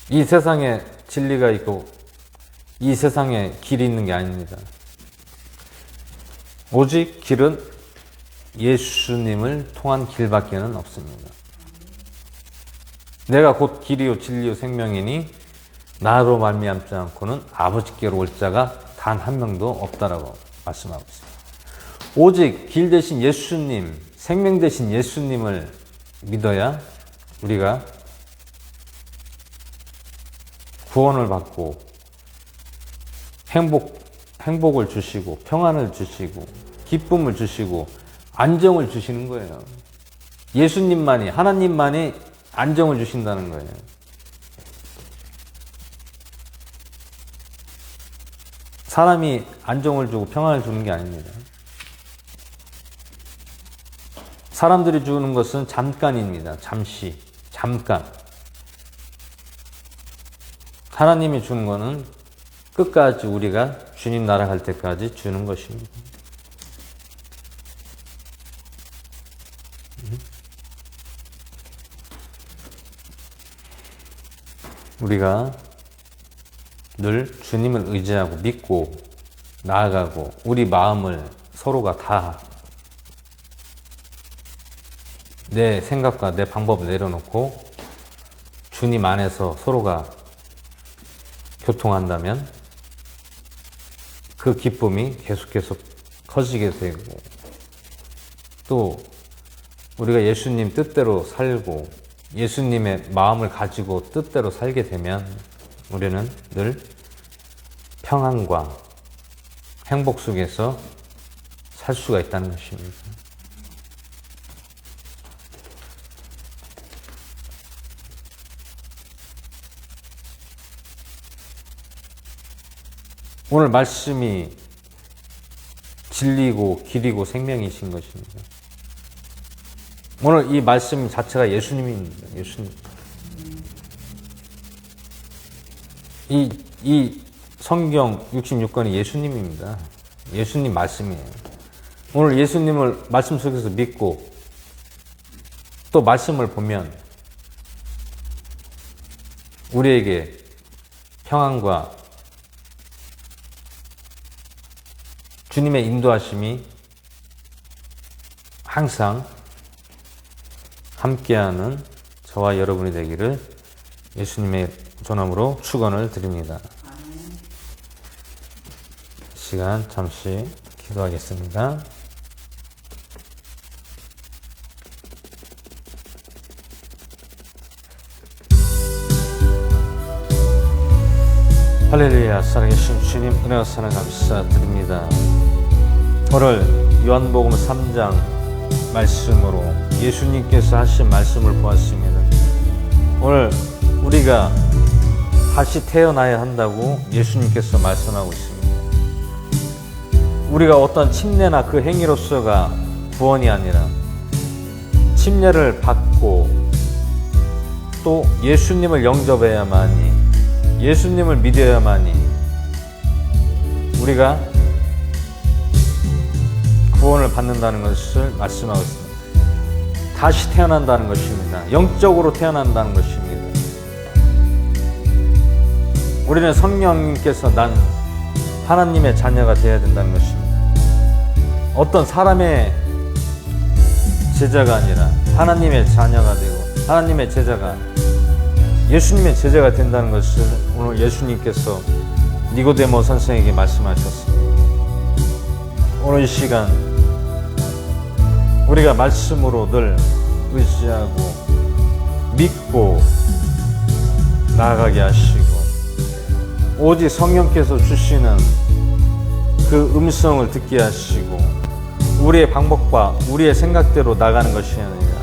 이 세상에 진리가 있고 이 세상에 길이 있는 게 아닙니다. 오직 길은 예수님을 통한 길밖에는 없습니다. 내가 곧 길이요 진리요 생명이니 나로 말미암지 않고는 아버지께로 올 자가 단 한 명도 없다라고 말씀하고 있습니다. 오직 길 대신 예수님, 생명 대신 예수님을 믿어야 우리가 구원을 받고 행복을 주시고 평안을 주시고 기쁨을 주시고 안정을 주시는 거예요. 예수님만이, 하나님만이 안정을 주신다는 거예요. 사람이 안정을 주고 평안을 주는 게 아닙니다. 사람들이 주는 것은 잠깐입니다. 잠깐. 하나님이 주는 것은 끝까지 우리가 주님 나라 갈 때까지 주는 것입니다. 우리가 늘 주님을 의지하고 믿고 나아가고 우리 마음을 서로가 다 내 생각과 내 방법을 내려놓고 주님 안에서 서로가 교통한다면 그 기쁨이 계속 커지게 되고, 또 우리가 예수님 뜻대로 살고 예수님의 마음을 가지고 뜻대로 살게 되면 우리는 늘 평안과 행복 속에서 살 수가 있다는 것입니다. 오늘 말씀이 진리고 길이고 생명이신 것입니다. 오늘 이 말씀 자체가 예수님입니다. 예수님. 이 성경 66권이 예수님입니다. 예수님 말씀이에요. 오늘 예수님을 말씀 속에서 믿고 또 말씀을 보면 우리에게 평안과 주님의 인도하심이 항상 함께하는 저와 여러분이 되기를 예수님의 전함으로 축원을 드립니다. 시간 잠시 기도하겠습니다. 할렐루야. 살아계신 주님 은혜와 사랑 감사드립니다. 오늘 요한복음 3장 말씀으로 예수님께서 하신 말씀을 보았습니다. 오늘 우리가 다시 태어나야 한다고 예수님께서 말씀하고 있습니다. 우리가 어떤 침례나 그 행위로서가 구원이 아니라 침례를 받고 또 예수님을 영접해야만이, 예수님을 믿어야만이 우리가 구원을 받는다는 것을 말씀하고 있습니다. 다시 태어난다는 것입니다. 영적으로 태어난다는 것입니다. 우리는 성령님께서 난 하나님의 자녀가 되어야 된다는 것입니다. 어떤 사람의 제자가 아니라 하나님의 자녀가 되고 하나님의 제자가 예수님의 제자가 된다는 것을 오늘 예수님께서 니고데모 선생에게 말씀하셨습니다. 오늘 이 시간 우리가 말씀으로 늘 의지하고 믿고 나아가게 하시고 오직 성령께서 주시는 그 음성을 듣게 하시고 우리의 방법과 우리의 생각대로 나가는 것이 아니라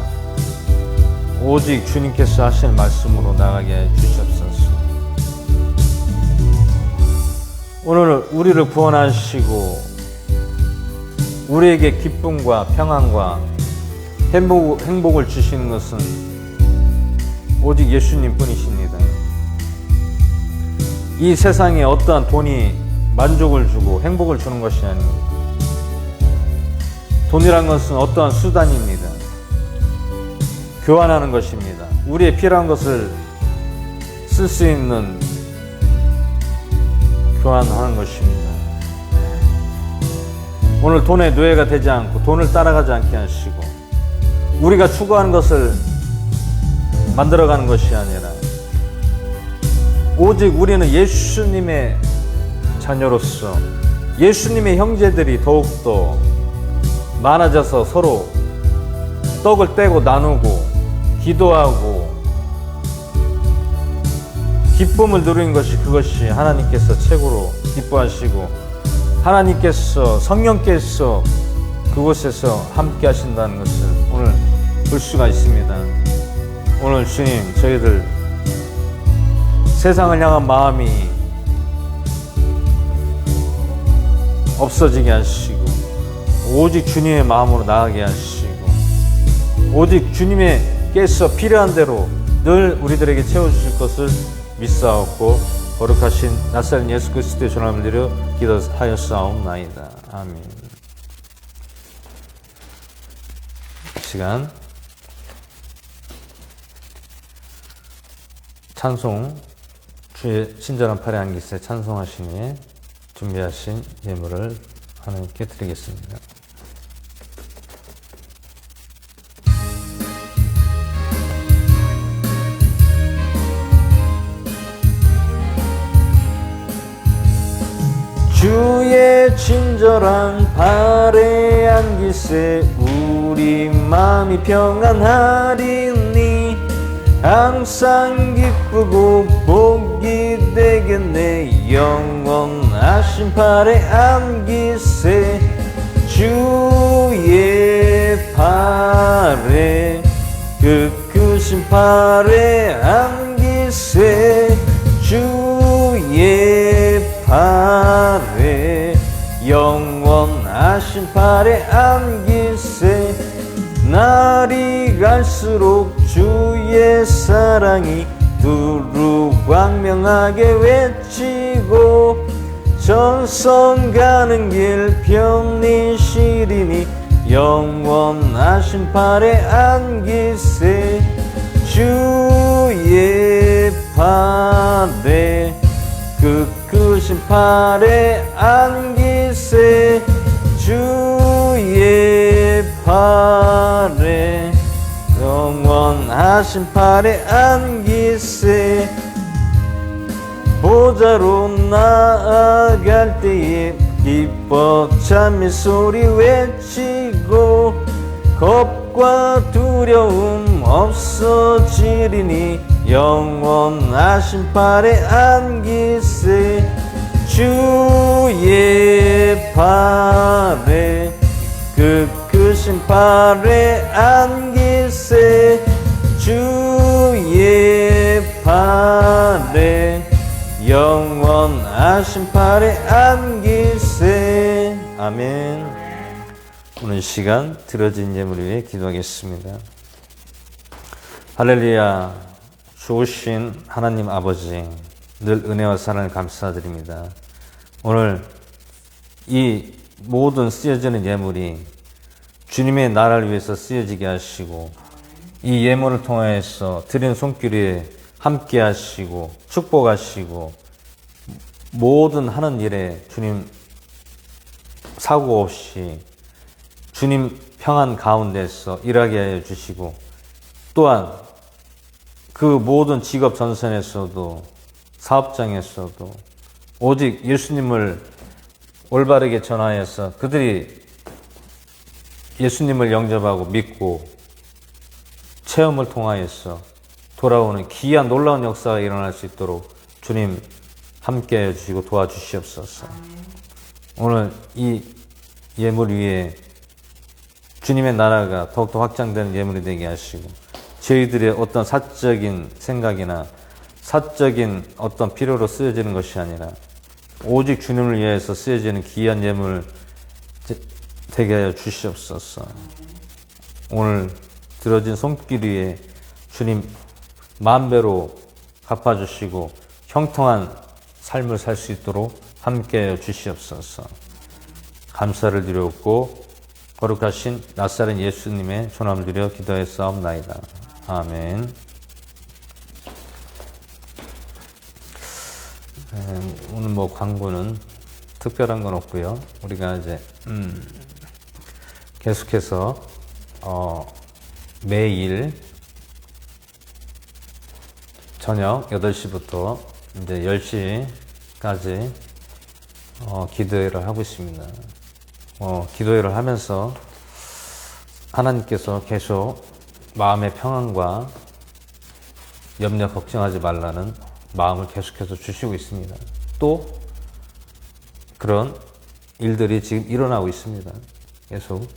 오직 주님께서 하신 말씀으로 나가게 해 주시옵소서. 오늘 우리를 구원하시고 우리에게 기쁨과 평안과 행복을 주시는 것은 오직 예수님 뿐이십니다. 이 세상에 어떠한 돈이 만족을 주고 행복을 주는 것이 아닙니다. 돈이란 것은 어떠한 수단입니다. 교환하는 것입니다. 우리의 필요한 것을 쓸 수 있는 교환하는 것입니다. 오늘 돈의 노예가 되지 않고 돈을 따라가지 않게 하시고 우리가 추구하는 것을 만들어가는 것이 아니라 오직 우리는 예수님의 자녀로서 예수님의 형제들이 더욱더 많아져서 서로 떡을 떼고 나누고 기도하고 기쁨을 누리는 것이 그것이 하나님께서 최고로 기뻐하시고 하나님께서 성령께서 그곳에서 함께 하신다는 것을 오늘 볼 수가 있습니다. 오늘 주님 저희들 세상을 향한 마음이 없어지게 하시고 오직 주님의 마음으로 나아가게 하시고 오직 주님께서 필요한 대로 늘 우리들에게 채워주실 것을 믿사옵고 거룩하신 나사렛 예수 그리스도의 전함을 드려 기도하였사옵나이다. 아멘. 시간 찬송 주의 친절한 팔에 안기세 찬송하시니 준비하신 예물을 하나님께 드리겠습니다. 친절한 발에 안기세 우리 마음이 평안하리니 항상 기쁘고 복이 되겠네 영원하신 발에 안기세 주의 발에 크신 발에 안기세 주의 발에 영원하신 발에 안기세 날이 갈수록 주의 사랑이 두루 광명하게 외치고 전선 가는 길 편히 쉬리니 영원하신 발에 안기세 주의 발에 크신 발에 안기세 주의 발에 영원하신 발에 안기세 보좌로 나아갈 때에 기뻐 찬미 소리 외치고 겁과 두려움 없어지리니 영원하신 발에 안기세 주의 발에 크신 발에 안기세 주의 발에 영원하신 발에 안기세 아멘. 오늘 시간 드려진 예물 위해 기도하겠습니다. 할렐루야. 좋으신 하나님 아버지 늘 은혜와 사랑을 감사드립니다. 오늘 이 모든 쓰여지는 예물이 주님의 나라를 위해서 쓰여지게 하시고 이 예물을 통하여서 드린 손길 위에 함께 하시고 축복하시고 모든 하는 일에 주님 사고 없이 주님 평안 가운데서 일하게 하여 주시고 또한 그 모든 직업 전선에서도 사업장에서도 오직 예수님을 올바르게 전하여서 그들이 예수님을 영접하고 믿고 체험을 통하여서 돌아오는 귀한 놀라운 역사가 일어날 수 있도록 주님 함께하여 주시고 도와주시옵소서. 오늘 이 예물 위에 주님의 나라가 더욱더 확장되는 예물이 되게 하시고 저희들의 어떤 사적인 생각이나 사적인 어떤 필요로 쓰여지는 것이 아니라 오직 주님을 위해서 쓰여지는 귀한 예물 되게 하여 주시옵소서. 오늘 들어진 손길 위에 주님 만배로 갚아주시고 형통한 삶을 살 수 있도록 함께하여 주시옵소서. 감사를 드렸고 거룩하신 나사렛 예수님의 존함을 드려 기도했사옵나이다. 아멘. 오늘 뭐 광고는 특별한 건 없고요. 우리가 이제 계속해서 매일 저녁 8시부터 이제 10시까지 기도회를 하고 있습니다. 기도회를 하면서 하나님께서 계속 마음의 평안과 염려 걱정하지 말라는 마음을 계속해서 주시고 있습니다. 또 그런 일들이 지금 일어나고 있습니다. 계속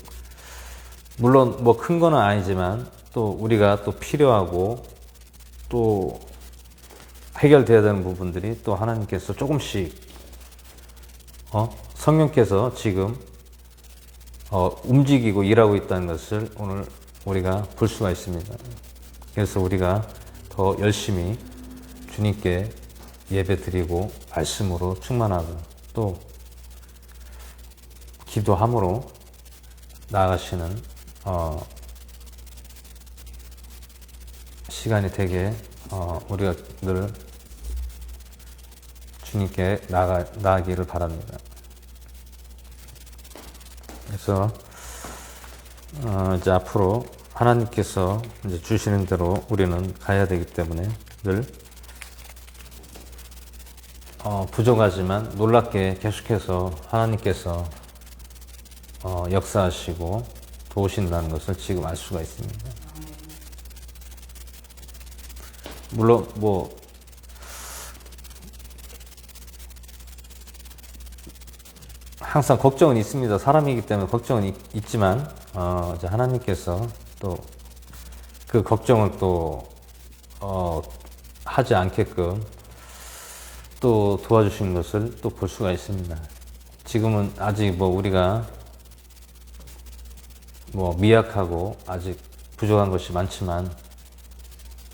물론 뭐 큰 거는 아니지만 또 우리가 또 필요하고 또 해결돼야 되는 부분들이 또 하나님께서 조금씩 성령께서 지금 움직이고 일하고 있다는 것을 오늘 우리가 볼 수가 있습니다. 그래서 우리가 더 열심히 주님께 예배 드리고 말씀으로 충만하고 또 기도함으로 나아가시는 시간이 되게 우리가 늘 주님께 나아가기를 바랍니다. 그래서 이제 앞으로 하나님께서 이제 주시는 대로 우리는 가야 되기 때문에 늘 부족하지만 놀랍게 계속해서 하나님께서 역사하시고 도우신다는 것을 지금 알 수가 있습니다. 물론 항상 걱정은 있습니다. 사람이기 때문에 걱정은 있지만 이제 하나님께서 또 그 걱정을 또 하지 않게끔 또 도와주시는 것을 또 볼 수가 있습니다. 지금은 아직 우리가 미약하고 아직 부족한 것이 많지만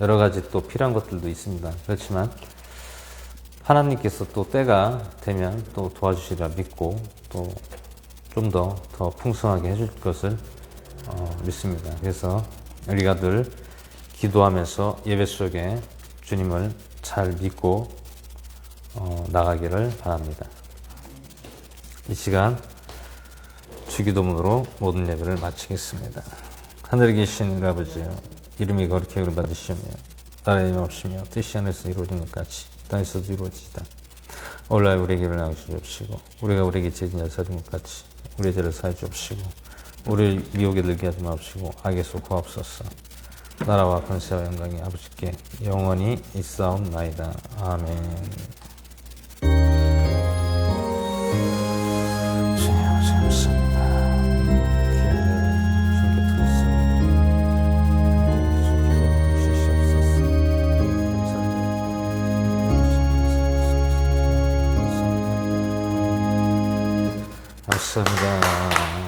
여러 가지 또 필요한 것들도 있습니다. 그렇지만 하나님께서 또 때가 되면 또 도와주시리라 믿고 또 좀 더 풍성하게 해줄 것을 믿습니다. 그래서 우리가 늘 기도하면서 예배 속에 주님을 잘 믿고 나가기를 바랍니다. 이 시간 주기도문으로 모든 예배를 마치겠습니다. 하늘에 계신 우리 아버지여, 이름이 거룩히 여김을 받으시며 나라의 이름 없으며 뜻이 하늘에서 이루어진 것 같이 땅에서도 이루어지이다. 오늘 우리에게 일을 나누시 주옵시고 우리가 우리에게 죄진 자 사준 것 같이 우리의 죄를 사해 주옵시고 우리를 미혹에 들게 하지 마옵시고 악에서 구하옵소서. 나라와 권세와 영광이 아버지께 영원히 있사옵나이다. 아멘. 주님 아버지 감사합니다. 감사합니다.